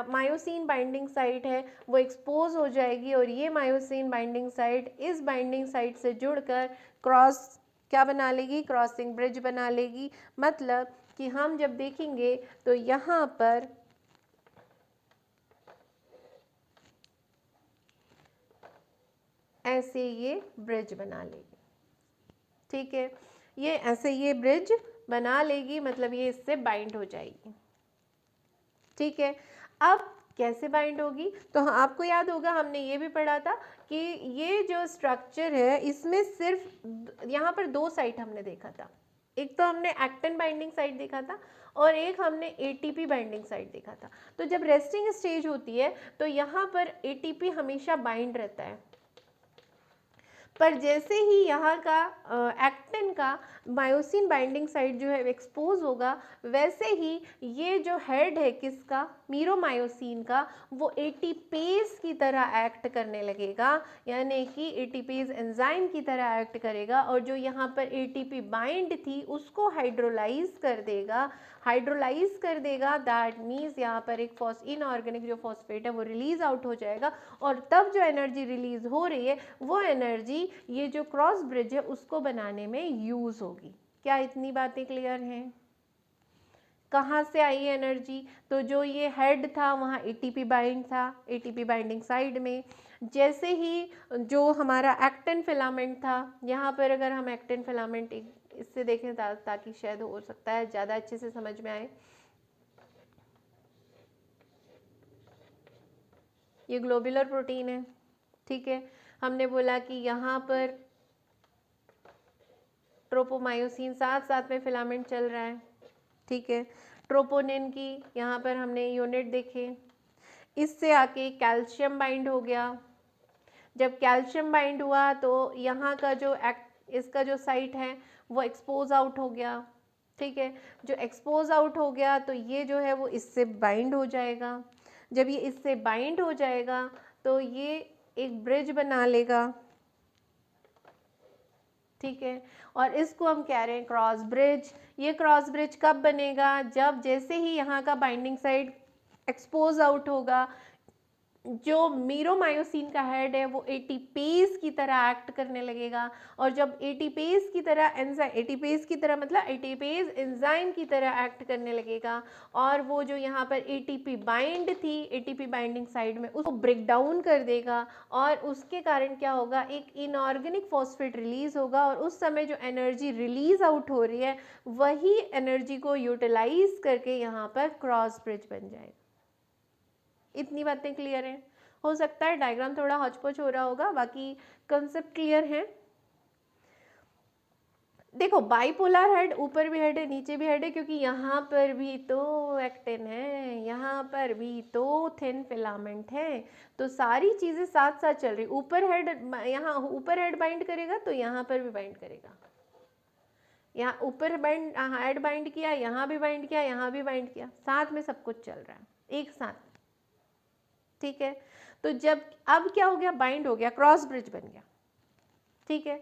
Speaker 1: मायोसिन बाइंडिंग साइट है वो एक्सपोज हो जाएगी और ये मायोसिन बाइंडिंग साइट इस बाइंडिंग साइट से जुड़कर क्रॉस क्या बना लेगी, क्रॉसिंग ब्रिज बना लेगी। मतलब कि हम जब देखेंगे तो यहाँ पर ऐसे ये ब्रिज बना लेगी, ठीक है। ये ऐसे ये ब्रिज बना लेगी, मतलब ये इससे बाइंड हो जाएगी, ठीक है। अब कैसे बाइंड होगी, तो आपको याद होगा हमने ये भी पढ़ा था कि ये जो स्ट्रक्चर है इसमें सिर्फ यहाँ पर दो साइट हमने देखा था। एक तो हमने एक्टिन बाइंडिंग साइट देखा था और एक हमने एटीपी बाइंडिंग साइट देखा था। तो जब रेस्टिंग स्टेज होती है तो यहाँ पर एटीपी हमेशा बाइंड रहता है, पर जैसे ही यहाँ का एक्टिन का मायोसिन बाइंडिंग साइट जो है एक्सपोज होगा, वैसे ही ये जो हेड है किसका, मीरोमायोसिन का, वो एटीपेज की तरह एक्ट करने लगेगा, यानी कि एटीपेज एंजाइम की तरह एक्ट करेगा और जो यहाँ पर एटीपी बाइंड थी उसको हाइड्रोलाइज कर देगा। हाइड्रोलाइज कर देगा दैट मीन्स यहाँ पर एक इनऑर्गेनिक जो फॉस्फेट है वो रिलीज आउट हो जाएगा और तब जो एनर्जी रिलीज हो रही है वो एनर्जी ये जो क्रॉस ब्रिज है उसको बनाने में यूज होगी। क्या इतनी बातें क्लियर हैं? कहाँ से आई एनर्जी, तो जो ये हेड था वहाँ एटीपी बाइंड था, एटीपी बाइंडिंग साइड में। जैसे ही जो हमारा एक्टिन फिलामेंट था, यहाँ पर अगर हम एक्टिन फिलामेंट इससे देखें ताकि शायद हो सकता है ज़्यादा अच्छे से समझ में आए। ये ग्लोबुलर प्रोटीन है, ठीक है। हमने बोला कि यहाँ पर ट्रोपोमायोसिन साथ साथ में फिलामेंट चल रहा है, ठीक है। ट्रोपोनिन की यहाँ पर हमने यूनिट देखे, इससे आके कैल्शियम बाइंड हो गया। जब कैल्शियम बाइंड हुआ तो यहाँ का जो इसका जो साइट है वो एक्सपोज आउट हो गया, ठीक है। जो एक्सपोज आउट हो गया तो ये जो है वो इससे बाइंड हो जाएगा। जब ये इससे बाइंड हो जाएगा तो ये एक ब्रिज बना लेगा, ठीक है। और इसको हम कह रहे हैं क्रॉस ब्रिज। ये क्रॉस ब्रिज कब बनेगा, जब जैसे ही यहाँ का बाइंडिंग साइड एक्सपोज आउट होगा, जो मीरोमायोसिन का हेड है वो एटीपेज की तरह एक्ट करने लगेगा और जब एटीपेज की तरह एटीपेज की तरह मतलब एटीपेज एंजाइम की तरह एक्ट करने लगेगा और वो जो यहाँ पर एटीपी बाइंड थी, एटीपी बाइंडिंग साइड में, उसको ब्रेक डाउन कर देगा और उसके कारण क्या होगा, एक इनऑर्गेनिक फॉस्फेट रिलीज होगा और उस समय जो एनर्जी रिलीज आउट हो रही है वही एनर्जी को यूटिलाइज करके यहाँ पर क्रॉस ब्रिज बन जाएगा। इतनी बातें क्लियर हैं? हो सकता है डायग्राम थोड़ा हौच-पौच हो रहा होगा, बाकी कंसेप्ट क्लियर है। देखो बाइपोलर हेड, ऊपर भी हेड है नीचे भी हेड है, क्योंकि यहाँ पर भी तो एक्टिन है, यहाँ पर भी तो थिन फिलामेंट है, तो सारी चीज़ें साथ साथ चल रही। ऊपर हेड, यहाँ ऊपर हेड बाइंड करेगा तो यहाँ पर भी बाइंड करेगा, यहाँ ऊपर हेड बाइंड किया, यहाँ भी बाइंड किया, यहाँ भी बाइंड किया, साथ में सब कुछ चल रहा है एक साथ, ठीक है। तो जब अब क्या हो गया, बाइंड हो गया, क्रॉस ब्रिज बन गया, ठीक है।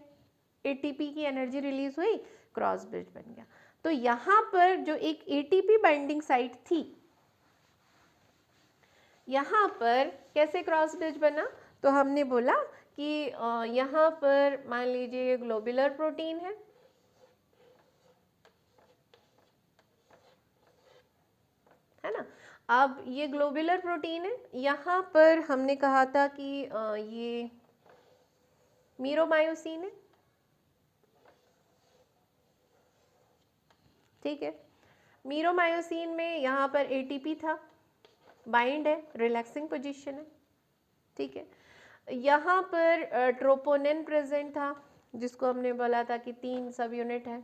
Speaker 1: एटीपी की एनर्जी रिलीज हुई, क्रॉस ब्रिज बन गया। तो यहाँ पर जो एक एटीपी बाइंडिंग साइट थी, यहाँ पर कैसे क्रॉस ब्रिज बना, तो हमने बोला कि यहाँ पर मान लीजिए ग्लोबुलर प्रोटीन है ना। अब ये ग्लोबुलर प्रोटीन है, यहाँ पर हमने कहा था कि ये मीरोमायोसिन है, ठीक है। मीरोमायोसिन में यहाँ पर एटीपी था, बाइंड है, रिलैक्सिंग पोजीशन है, ठीक है। यहाँ पर ट्रोपोनिन प्रेजेंट था, जिसको हमने बोला था कि 3 सब यूनिट है।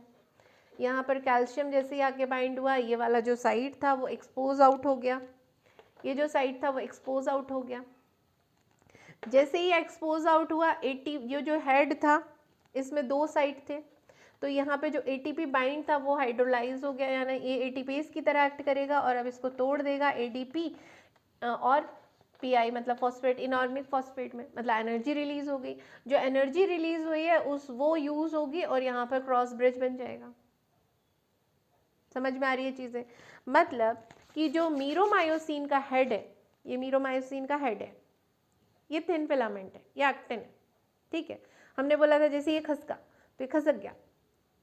Speaker 1: यहाँ पर कैल्शियम जैसे ही आके बाइंड हुआ, ये वाला जो साइड था वो एक्सपोज आउट हो गया, ये जो साइड था वो एक्सपोज आउट हो गया। जैसे ही एक्सपोज आउट हुआ, ये जो हेड था इसमें 2 साइड थे, तो यहाँ पे जो एटीपी बाइंड था वो हाइड्रोलाइज हो गया, यानी ये एटीपीज की तरह एक्ट करेगा और अब इसको तोड़ देगा एडीपी और पीआई, मतलब फॉस्फेट, इनऑर्गेनिक फॉस्फेट में, मतलब एनर्जी रिलीज हो गई। जो एनर्जी रिलीज हुई है वो यूज होगी और यहाँ पर क्रॉस ब्रिज बन जाएगा। समझ में आ रही है चीज़ें? मतलब कि जो मीरोमायोसिन का हेड है, ये मीरोमायोसिन का हेड है, ये थिन फिलामेंट है, ये एक्टिन है, ठीक है। हमने बोला था जैसे ये खसका तो ये खसक गया,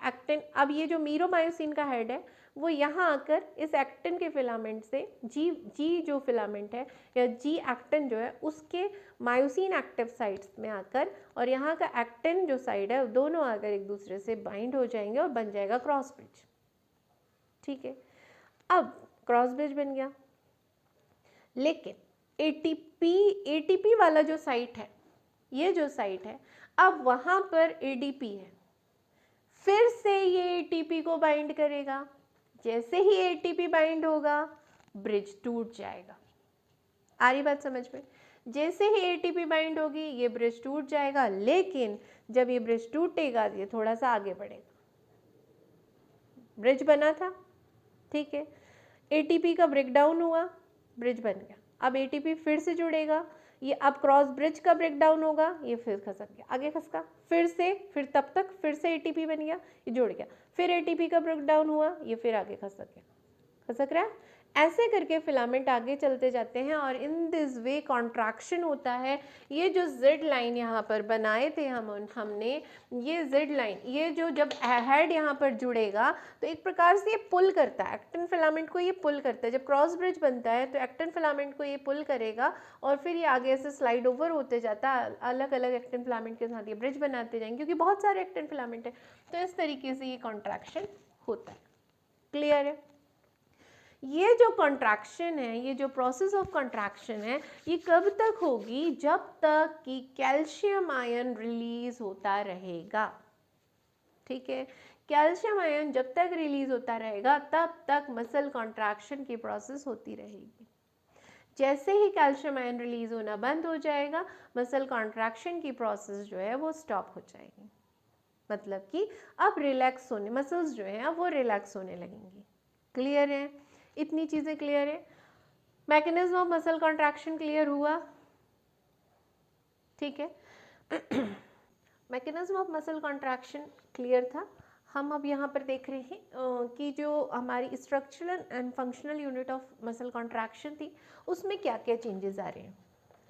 Speaker 1: एक्टिन। अब ये जो मीरोमायोसिन का हेड है वो यहाँ आकर इस एक्टिन के फिलामेंट से जी जो फिलामेंट है या जी एक्टिन जो है उसके मायोसिन एक्टिव साइट्स में आकर और यहाँ का एक्टिन जो साइड है दोनों आकर एक दूसरे से बाइंड हो जाएंगे और बन जाएगा क्रॉस ब्रिज, ठीक है। अब क्रॉस ब्रिज बन गया, लेकिन एटीपी वाला जो साइट है, ये जो साइट है, अब वहाँ पर एडीपी है, फिर से ये एटीपी को बाइंड करेगा। जैसे ही एटीपी बाइंड होगा ब्रिज टूट जाएगा। आ रही बात समझ में? जैसे ही एटीपी बाइंड होगी ये ब्रिज टूट जाएगा, लेकिन जब ये ब्रिज टूटेगा ये थोड़ा सा आगे बढ़ेगा। ब्रिज बना था, ठीक है, एटीपी का ब्रेकडाउन हुआ, ब्रिज बन गया। अब एटीपी फिर से जुड़ेगा, ये अब क्रॉस ब्रिज का ब्रेकडाउन होगा, ये फिर खसक गया, आगे खसका, फिर तब तक फिर से एटीपी बन गया, ये जुड़ गया, फिर एटीपी का ब्रेकडाउन हुआ, ये फिर आगे खसक गया, खसक रहा है। ऐसे करके फिलामेंट आगे चलते जाते हैं और इन दिस वे कॉन्ट्रैक्शन होता है। ये जो जेड लाइन यहाँ पर बनाए थे हमने ये जेड लाइन, ये जो जब हेड यहाँ पर जुड़ेगा तो एक प्रकार से ये पुल करता है, एक्टिन फिलामेंट को ये पुल करता है। जब क्रॉस ब्रिज बनता है तो एक्टिन फिलामेंट को ये पुल करेगा और फिर ये आगे से स्लाइड ओवर होते जाता है, अलग अलग एक्टिन फिलामेंट के साथ ये ब्रिज बनाते जाएंगे, क्योंकि बहुत सारे एक्टिन फिलामेंट है। तो इस तरीके से ये कॉन्ट्रैक्शन होता है। क्लियर है? ये जो कॉन्ट्रैक्शन है, ये जो प्रोसेस ऑफ कॉन्ट्रैक्शन है, ये कब तक होगी? जब तक कि कैल्शियम आयन रिलीज होता रहेगा, ठीक है। कैल्शियम आयन जब तक रिलीज होता रहेगा तब तक मसल कॉन्ट्रैक्शन की प्रोसेस होती रहेगी। जैसे ही कैल्शियम आयन रिलीज होना बंद हो जाएगा मसल कॉन्ट्रैक्शन की प्रोसेस जो है वो स्टॉप हो जाएगी। मतलब कि अब रिलैक्स होने, मसल्स जो हैं अब वो रिलैक्स होने लगेंगी। क्लियर है? इतनी चीज़ें क्लियर है। Mechanism of muscle contraction clear हुआ, ठीक है। Mechanism of muscle contraction clear था। हम अब यहाँ पर देख रहे हैं कि जो हमारी structural and functional unit of muscle contraction थी उसमें क्या क्या चेंजेस आ रहे हैं,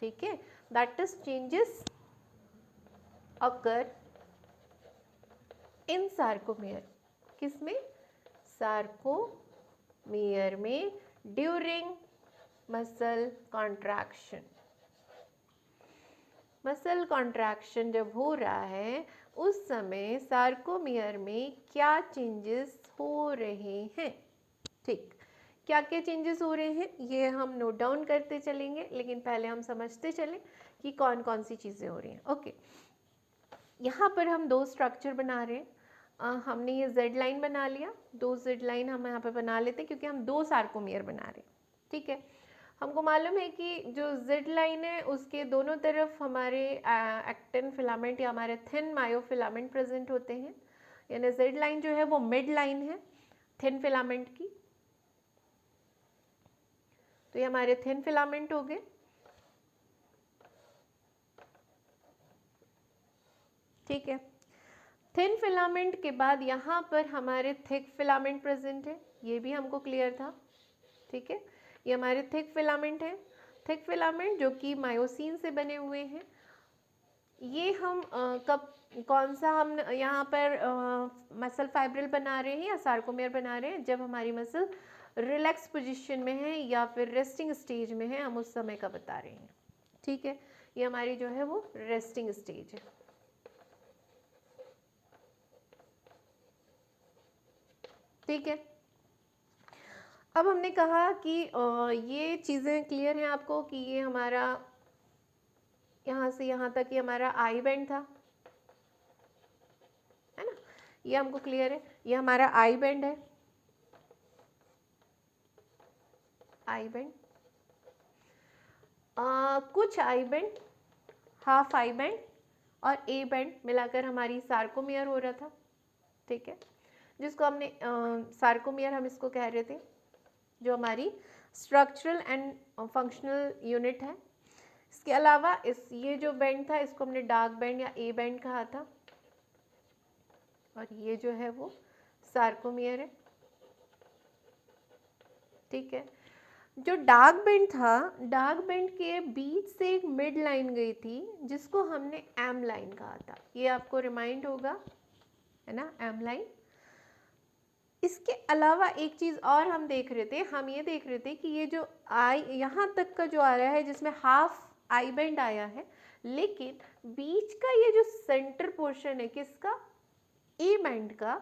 Speaker 1: ठीक है। That is changes occur in sarcomere. किसमें? सार्कोमेयर में during muscle contraction. Muscle contraction जब हो रहा है उस समय सार्कोमेयर में क्या चेंजेस हो रहे हैं, ठीक। क्या क्या चेंजेस हो रहे हैं ये हम नोट डाउन करते चलेंगे, लेकिन पहले हम समझते चलें कि कौन कौन सी चीज़ें हो रही हैं। ओके, यहाँ पर हम 2 स्ट्रक्चर बना रहे हैं। हमने ये जेड लाइन बना लिया, 2 जेड लाइन हम यहाँ पे बना लेते हैं क्योंकि हम 2 सार्कोमेयर बना रहे हैं, ठीक है। हमको मालूम है कि जो जेड लाइन है उसके दोनों तरफ हमारे एक्टिन फिलामेंट या हमारे थिन मायोफिलामेंट प्रेजेंट होते हैं, यानी जेड लाइन जो है वो मिड लाइन है थिन फिलामेंट की। तो ये हमारे थिन फिलामेंट हो गए, ठीक है। थिन फिलामेंट के बाद यहाँ पर हमारे थिक फिलामेंट प्रेजेंट है, ये भी हमको क्लियर था, ठीक है। ये हमारे थिक फिलामेंट है, थिक फिलामेंट जो कि मायोसिन से बने हुए हैं। ये हम कौन सा हम यहाँ पर मसल फाइब्रिल बना रहे हैं या सार्कोमेयर बना रहे हैं? जब हमारी मसल रिलैक्स पोजीशन में है या फिर रेस्टिंग स्टेज में है, हम उस समय का बता रहे हैं। ठीक है, ये हमारी जो है वो रेस्टिंग स्टेज है। ठीक है, अब हमने कहा कि ये चीज़ें क्लियर हैं आपको कि ये हमारा यहाँ से यहाँ तक ये हमारा आई बैंड था, है ना, ये हमको क्लियर है, ये हमारा आई बैंड है, आई बैंड, कुछ I band, half I band और ए बैंड मिलाकर हमारी सार्कोमियर हो रहा था। ठीक है, जिसको हमने सार्कोमियर हम इसको कह रहे थे, जो हमारी स्ट्रक्चरल एंड फंक्शनल यूनिट है। इसके अलावा ये जो बैंड था इसको हमने डार्क बैंड या ए बैंड कहा था, और ये जो है वो सार्कोमियर है। ठीक है, जो डार्क बैंड था, डार्क बैंड के बीच से एक मिड लाइन गई थी जिसको हमने एम लाइन कहा था, ये आपको रिमाइंड होगा, है ना, एम लाइन। इसके अलावा एक चीज़ और हम देख रहे थे, हम ये देख रहे थे कि ये जो आई यहाँ तक का जो आ रहा है जिसमें हाफ आई बैंड आया है, लेकिन बीच का ये जो सेंटर पोर्शन है किसका, ए बैंड का,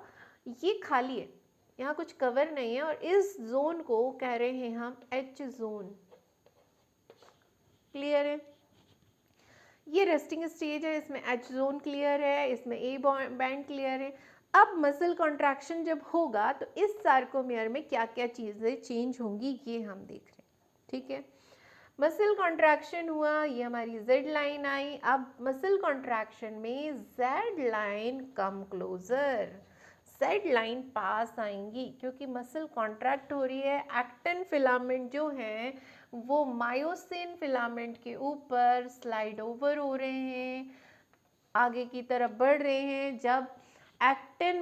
Speaker 1: ये खाली है, यहाँ कुछ कवर नहीं है, और इस जोन को कह रहे हैं हम एच जोन। क्लियर है, ये रेस्टिंग स्टेज है, इसमें एच जोन क्लियर है, इसमें ए बैंड क्लियर है। अब मसल कॉन्ट्रैक्शन जब होगा तो इस सार्कोमियर में क्या क्या चीज़ें चेंज होंगी ये हम देख रहे हैं। ठीक है, मसल कॉन्ट्रैक्शन हुआ, ये हमारी जेड लाइन आई। अब मसल कॉन्ट्रैक्शन में Z line come closer, Z line पास आएंगी क्योंकि मसल कॉन्ट्रैक्ट हो रही है। एक्टिन फिलामेंट जो हैं वो मायोसिन फिलामेंट के ऊपर स्लाइड ओवर हो रहे हैं, आगे की तरफ बढ़ रहे हैं। जब एक्टिन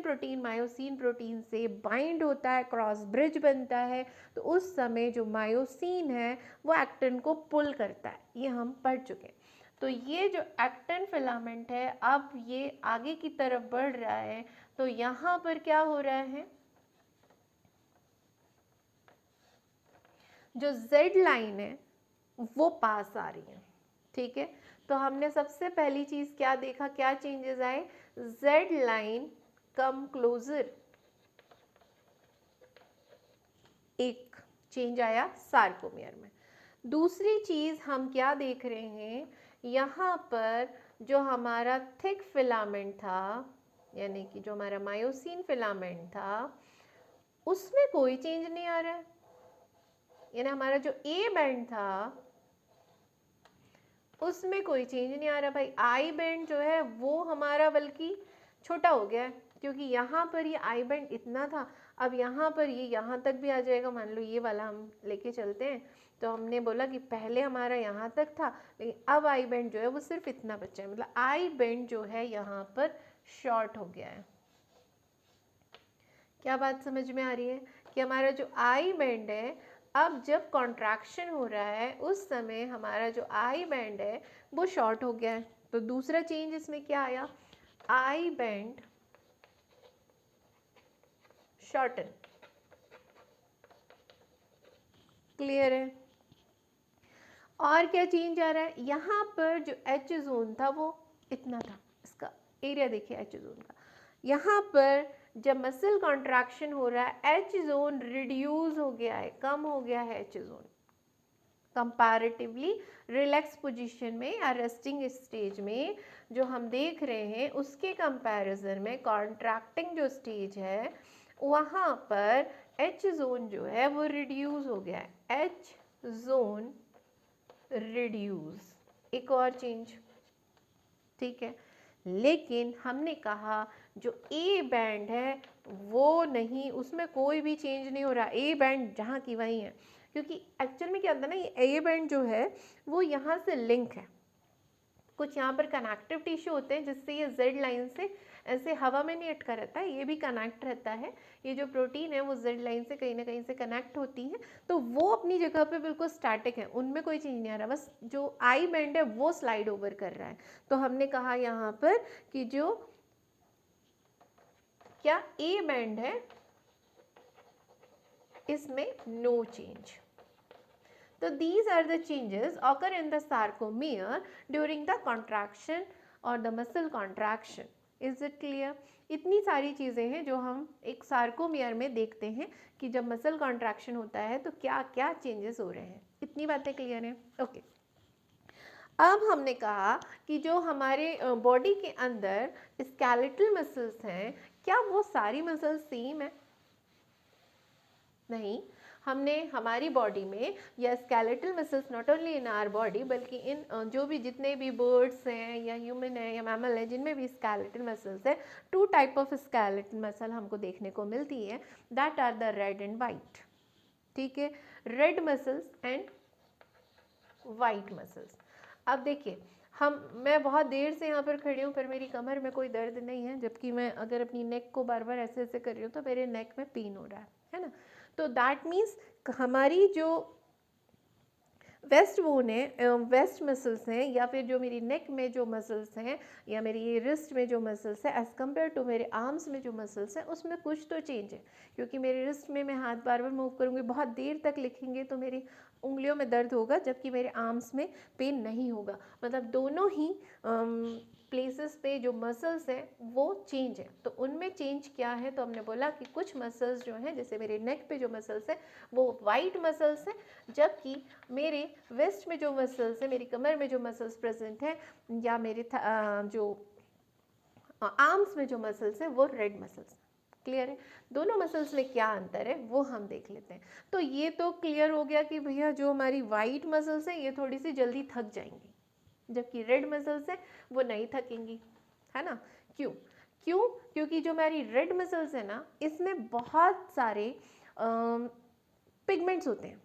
Speaker 1: प्रोटीन मायोसिन प्रोटीन से बाइंड होता है, क्रॉस ब्रिज बनता है, तो उस समय जो मायोसिन है वो एक्टिन को पुल करता है, ये हम पढ़ चुके हैं। तो ये जो एक्टिन फिलामेंट है अब ये आगे की तरफ बढ़ रहा है, तो यहाँ पर क्या हो रहा है, जो जेड लाइन है वो पास आ रही है। ठीक है, तो हमने सबसे पहली चीज क्या देखा, क्या चेंजेस आए, जेड लाइन कम क्लोजर, एक चेंज आया सार्कोमियर में। दूसरी चीज हम क्या देख रहे हैं, यहाँ पर जो हमारा थिक फिलामेंट था, यानी कि जो हमारा मायोसिन फिलामेंट था, उसमें कोई चेंज नहीं आ रहा है, यानी हमारा जो ए बैंड था उसमें कोई चेंज नहीं आ रहा भाई। आई बैंड जो है वो हमारा बल्कि छोटा हो गया है, क्योंकि यहाँ पर ये आई बैंड इतना था, अब यहाँ पर ये यहाँ तक भी आ जाएगा। मान लो ये वाला हम लेके चलते हैं, तो हमने बोला कि पहले हमारा यहाँ तक था, लेकिन अब आई बैंड जो है वो सिर्फ इतना बचा है, मतलब आई बैंड जो है यहाँ पर शॉर्ट हो गया है। क्या बात समझ में आ रही है कि हमारा जो आई बैंड है, अब जब कॉन्ट्रैक्शन हो रहा है उस समय हमारा जो आई बैंड है वो शॉर्ट हो गया है। तो दूसरा चेंज इसमें क्या आया, आई बैंड शॉर्टन। क्लियर है, और क्या चेंज आ रहा है, यहाँ पर जो एच जोन था वो इतना था, इसका एरिया देखिए एच जोन का, यहाँ पर जब मसल कॉन्ट्रैक्शन हो रहा है एच जोन रिड्यूस हो गया है, कम हो गया है H zone comparatively relax position में या रेस्टिंग स्टेज में जो हम देख रहे हैं उसके कंपैरिजन में कॉन्ट्रैक्टिंग जो स्टेज है वहाँ पर एच जोन जो है वो रिड्यूस हो गया है, एच जोन रिड्यूस, एक और चेंज। ठीक है, लेकिन हमने कहा जो ए बैंड है वो नहीं, उसमें कोई भी चेंज नहीं हो रहा, ए बैंड जहाँ की वहीं है, क्योंकि एक्चुअल में क्या होता है ना, ये ए बैंड जो है वो यहाँ से लिंक है, कुछ यहाँ पर कनेक्टिव टिश्यू होते हैं जिससे ये जेड लाइन से ऐसे हवा में नहीं अटका रहता है, ये भी कनेक्ट रहता है, ये जो प्रोटीन है वो जेड लाइन से कहीं ना कहीं से कनेक्ट होती है, तो वो अपनी जगह पे बिल्कुल स्टैटिक है, उनमें कोई चेंज नहीं आ रहा, बस जो आई बैंड है वो स्लाइड ओवर कर रहा है। तो हमने कहा यहाँ पर कि जो क्या ए बैंड है इसमें नो चेंज। तो these are the changes occur in the sarcomere during the contraction or the muscle contraction. Is it clear? इतनी सारी चीज़ें हैं जो हम एक सार्कोमियर में देखते हैं कि जब मसल कॉन्ट्रैक्शन होता है तो क्या क्या चेंजेस हो रहे हैं। इतनी बातें क्लियर हैं? ओके। अब हमने कहा कि जो हमारे बॉडी के अंदर स्केलेटल मसल्स हैं, क्या वो सारी मसल्स सेम है? नहीं, हमने हमारी बॉडी में या skeletal muscles not only in our body बल्कि इन जो भी जितने भी बर्ड्स हैं या ह्यूमन है या मैमल है जिनमें भी स्केलेटल मसल्स है, 2 टाइप ऑफ स्केलेटल मसल हमको देखने को मिलती है, that are the red and white. ठीक है, red muscles and white muscles. अब देखिए मैं बहुत देर से यहाँ पर खड़ी हूँ पर मेरी कमर में कोई दर्द नहीं है, जबकि मैं अगर अपनी नेक को बार बार ऐसे ऐसे कर रही हूँ तो मेरे नेक में पेन हो रहा है ना। तो दैट मीन्स हमारी जो वेस्ट बोन है, वेस्ट मसल्स हैं, या फिर जो मेरी नेक में जो मसल्स हैं या मेरी रिस्ट में जो मसल्स है एज़ कम्पेयर टू मेरे आर्म्स में जो मसल्स हैं उसमें कुछ तो चेंज है। क्योंकि मेरे रिस्ट में मैं हाथ बार बार मूव करूँगी, बहुत देर तक लिखेंगे तो मेरी उंगलियों में दर्द होगा, जबकि मेरे आर्म्स में पेन नहीं होगा। मतलब दोनों ही प्लेसेस पे जो मसल्स हैं वो चेंज है। तो उनमें चेंज क्या है, तो हमने बोला कि कुछ मसल्स जो हैं, जैसे मेरे नेक पे जो मसल्स हैं वो वाइट मसल्स हैं, जबकि मेरे वेस्ट में जो मसल्स हैं, मेरी कमर में जो मसल्स प्रेजेंट हैं या मेरे जो आर्म्स में जो मसल्स हैं वो रेड मसल्स। क्लियर है? दोनों मसल्स में क्या अंतर है वो हम देख लेते हैं। तो ये तो क्लियर हो गया कि भैया जो हमारी वाइट मसल्स हैं ये थोड़ी सी जल्दी थक जाएंगी, जबकि रेड मसल्स हैं वो नहीं थकेंगी, है ना। क्यों? क्योंकि जो हमारी रेड मसल्स है ना, इसमें बहुत सारे पिगमेंट्स होते हैं।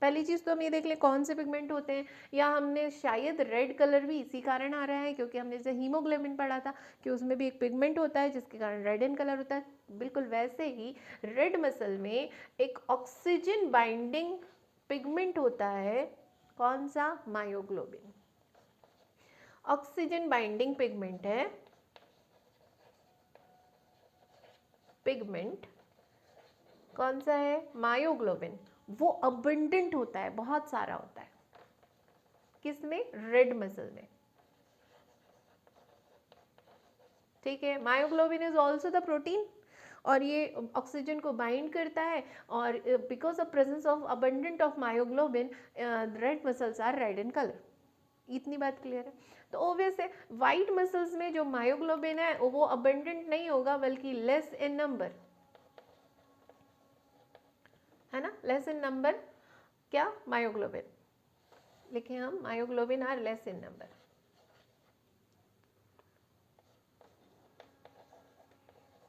Speaker 1: पहली चीज़ तो हम ये देख लें कौन से पिगमेंट होते हैं, या हमने शायद रेड कलर भी इसी कारण आ रहा है क्योंकि हमने जैसे हीमोग्लोबिन पढ़ा था कि उसमें भी एक पिगमेंट होता है जिसके कारण रेड इन कलर होता है। बिल्कुल वैसे ही रेड मसल में एक ऑक्सीजन बाइंडिंग पिगमेंट होता है, कौन सा? मायोग्लोबिन। ऑक्सीजन बाइंडिंग पिगमेंट है, पिगमेंट कौन सा है? मायोग्लोबिन। वो अबंडेंट होता है, बहुत सारा होता है। किसमें? रेड मसल में। ठीक है, myoglobin is also the protein और ये ऑक्सीजन को बाइंड करता है, और because of presence of abundant of myoglobin red muscles are red in colour. इतनी बात क्लियर है? तो ऑब्वियस है वाइट मसल्स में जो मायोग्लोबिन है वो अबंडेंट नहीं होगा बल्कि लेस इन नंबर, है ना। लेस इन नंबर क्या? मायोग्लोबिन। लिखें हम, myoglobin are less in number.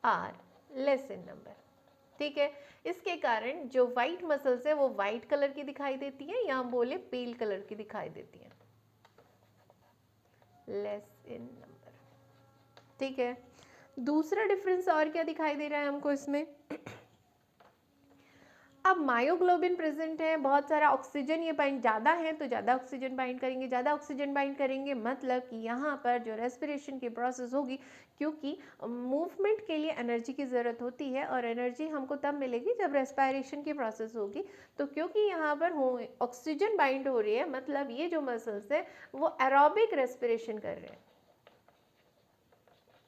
Speaker 1: Are less in number. ठीक है, इसके कारण जो वाइट मसल्स है वो वाइट कलर की दिखाई देती है, या हम बोले पेल कलर की दिखाई देती है, लेस इन नंबर। ठीक है, दूसरा डिफरेंस और क्या दिखाई दे रहा है हमको इसमें? अब मायोग्लोबिन प्रेजेंट है, बहुत सारा ऑक्सीजन ये बाइंड ज़्यादा है तो ज़्यादा ऑक्सीजन बाइंड करेंगे, ज़्यादा ऑक्सीजन बाइंड करेंगे मतलब कि यहाँ पर जो रेस्पिरेशन की प्रोसेस होगी, क्योंकि मूवमेंट के लिए एनर्जी की ज़रूरत होती है और एनर्जी हमको तब मिलेगी जब रेस्पिरेशन की प्रोसेस होगी। तो क्योंकि यहाँ पर ऑक्सीजन बाइंड हो रही है मतलब ये जो मसल्स है वो एरोबिक रेस्पिरेशन कर रहे हैं।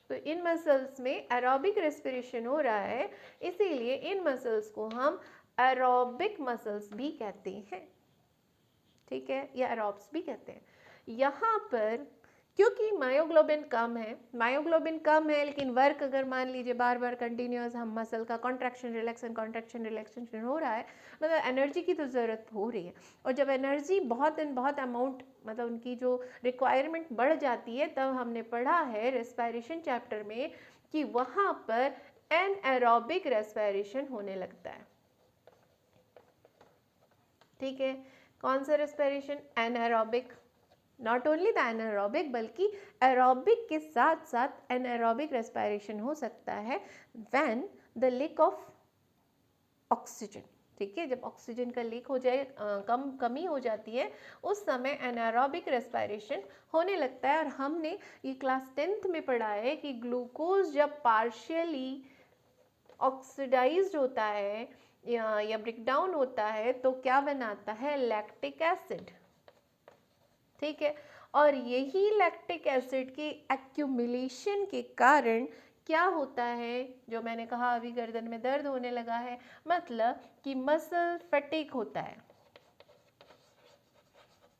Speaker 1: तो इन मसल्स में एरोबिक रेस्पिरेशन हो रहा है, इसीलिए इन मसल्स को हम एरोबिक मसल्स भी कहते हैं। ठीक है, या एरोब्स भी कहते हैं। यहाँ पर क्योंकि मायोग्लोबिन कम है लेकिन वर्क अगर मान लीजिए बार बार कंटिन्यूअस हम मसल का कॉन्ट्रैक्शन रिलैक्सेशन हो रहा है, मतलब एनर्जी की तो ज़रूरत हो रही है, और जब एनर्जी बहुत अमाउंट मतलब उनकी जो रिक्वायरमेंट बढ़ जाती है, तब हमने पढ़ा है रेस्पिरेशन चैप्टर में कि वहाँ पर एनएरोबिक रेस्पिरेशन होने लगता है। ठीक है, कौन सा respiration? Anaerobic. Not only the anaerobic बल्कि एरोबिक के साथ साथ एनारोबिक रेस्पिरेशन हो सकता है when the lake of oxygen. ठीक है, जब ऑक्सीजन का लीक हो जाए, कमी हो जाती है, उस समय एनारोबिक रेस्पिरेशन होने लगता है। और हमने ये क्लास 10th में पढ़ा है कि ग्लूकोज जब पार्शियली ऑक्सीडाइज्ड होता है या ब्रेक डाउन होता है तो क्या बनाता है, लैक्टिक एसिड। ठीक है, और यही लैक्टिक एसिड के एक्यूमुलेशन के कारण क्या होता है, जो मैंने कहा अभी गर्दन में दर्द होने लगा है, मतलब कि मसल फटीग होता है,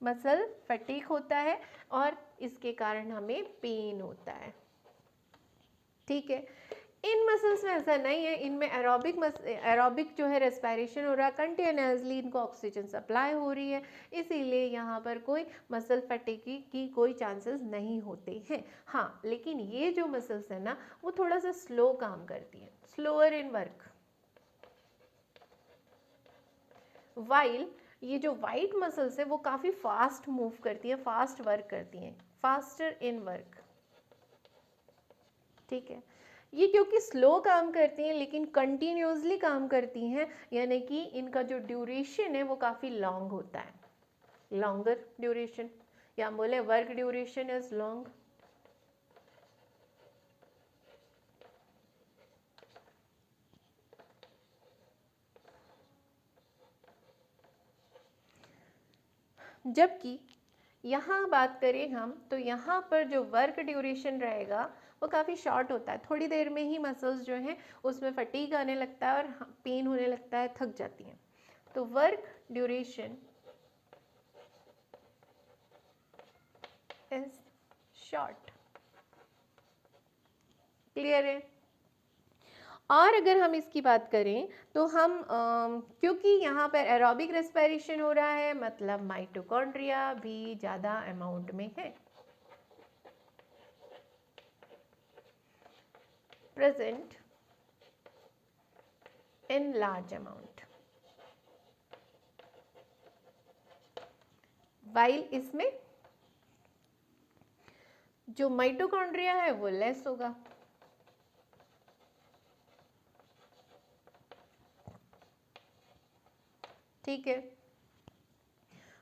Speaker 1: मसल फटीग होता है और इसके कारण हमें पेन होता है। ठीक है, इन मसल्स में ऐसा नहीं है, इनमें एरोबिक जो है रेस्पिरेशन हो रहा है, कंटिन्यूसली इनको ऑक्सीजन सप्लाई हो रही है, इसीलिए यहाँ पर कोई मसल फटीग की कोई चांसेस नहीं होते हैं। हाँ, लेकिन ये जो मसल्स है ना वो थोड़ा सा स्लो काम करती हैं, स्लोअर इन वर्क, वाइल ये जो वाइट मसल्स है वो काफ़ी फास्ट मूव करती हैं, फास्ट वर्क करती हैं, फास्टर इन वर्क। ठीक है, ये क्योंकि स्लो काम करती हैं लेकिन कंटिन्यूसली काम करती हैं, यानी कि इनका जो ड्यूरेशन है वो काफ़ी लॉन्ग होता है, लॉन्गर ड्यूरेशन, या बोले वर्क ड्यूरेशन इज लॉन्ग। जबकि यहाँ बात करें हम तो यहाँ पर जो वर्क ड्यूरेशन रहेगा वो काफ़ी शॉर्ट होता है, थोड़ी देर में ही मसल्स जो हैं उसमें फटीग आने लगता है और पेन होने लगता है, थक जाती हैं। तो work duration is short. Clear है? और अगर हम इसकी बात करें तो हम क्योंकि यहाँ पर एरोबिक रेस्पिरेशन हो रहा है, मतलब माइटोकॉन्ड्रिया भी ज़्यादा अमाउंट में है, present in large amount, while इसमें जो माइटोकॉन्ड्रिया है वो लेस होगा। ठीक है,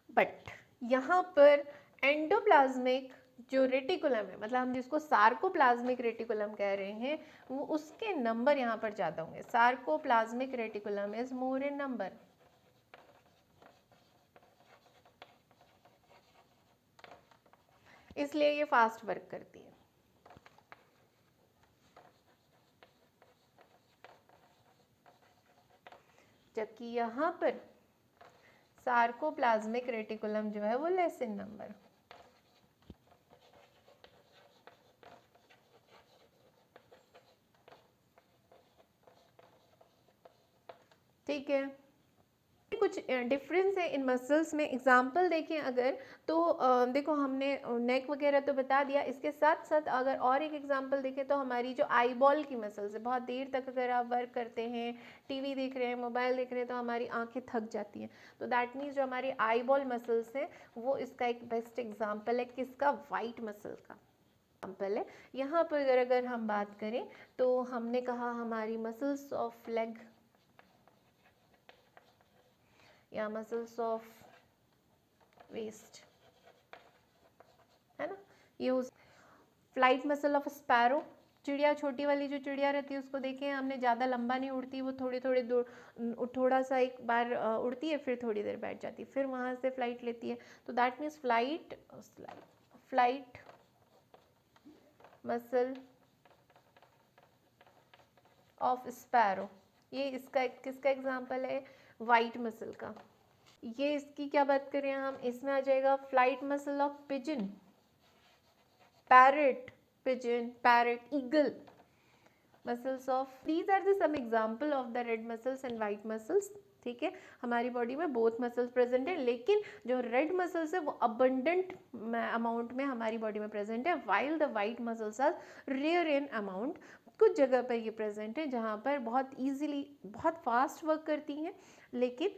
Speaker 1: बट यहाँ पर एंडोप्लाज्मिक जो रेटिकुलम है, मतलब हम जिसको सार्कोप्लाज्मिक रेटिकुलम कह रहे हैं, वो उसके नंबर यहाँ पर ज़्यादा होंगे। Sarcoplasmic reticulum is more in number, इसलिए ये फास्ट वर्क करती है। जबकि यहाँ पर सार्कोप्लाज्मिक रेटिकुलम जो है वो लेस इन नंबर। ठीक है, कुछ डिफरेंस है इन मसल्स में। एग्जांपल देखें अगर तो देखो हमने नेक वगैरह तो बता दिया, इसके साथ साथ अगर और एक एग्जांपल देखें तो हमारी जो आई बॉल की मसल्स है, बहुत देर तक अगर आप वर्क करते हैं, टीवी देख रहे हैं, मोबाइल देख रहे हैं, तो हमारी आंखें थक जाती हैं, तो दैट मीन्स जो हमारी आई बॉल मसल्स हैं वो इसका एक बेस्ट एग्जाम्पल है। किसका? वाइट मसल का एग्जाम्पल है। यहाँ पर अगर हम बात करें तो हमने कहा हमारी मसल्स ऑफ लेग या मसल्स ऑफ वेस्ट, है ना, ये उस फ्लाइट मसल ऑफ स्पैरो, चिड़िया, छोटी वाली जो चिड़िया रहती है उसको देखें हमने, ज़्यादा लंबा नहीं उड़ती, वो थोड़ा सा एक बार उड़ती है फिर थोड़ी देर बैठ जाती है, फिर वहाँ से फ्लाइट लेती है, तो that means flight muscle of sparrow, ये इसका किसका एग्जाम्पल है? वाइट मसल का। ये इसकी क्या बात करें हम, इसमें आ जाएगा flight muscle of pigeon, parrot, pigeon, parrot, eagle muscles of, these are the some example of the red muscles and white muscles. ठीक है, हमारी बॉडी में बोथ मसल्स प्रेजेंट है, लेकिन जो रेड मसल्स है वो अबंडेंट अमाउंट में हमारी बॉडी में प्रेजेंट है, while the white muscles are rare in amount. कुछ जगह पर ये प्रेजेंट है जहाँ पर बहुत ईजिली, बहुत फास्ट वर्क करती हैं, लेकिन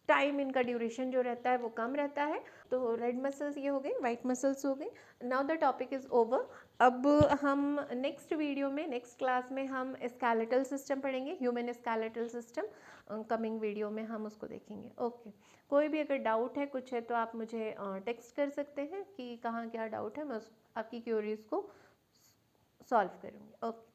Speaker 1: टाइम इनका ड्यूरेशन जो रहता है वो कम रहता है। तो रेड मसल्स ये हो गई, वाइट मसल्स हो गई। Now the topic is over. अब हम नेक्स्ट वीडियो में, नेक्स्ट क्लास में हम स्केलेटल सिस्टम पढ़ेंगे, human skeletal system. Coming video में हम उसको देखेंगे। ओके, कोई भी अगर डाउट है, कुछ है, तो आप मुझे टेक्स्ट कर सकते हैं कि कहाँ क्या डाउट है, मैं आपकी क्यूरीज को सॉल्व करूँगी। ओके।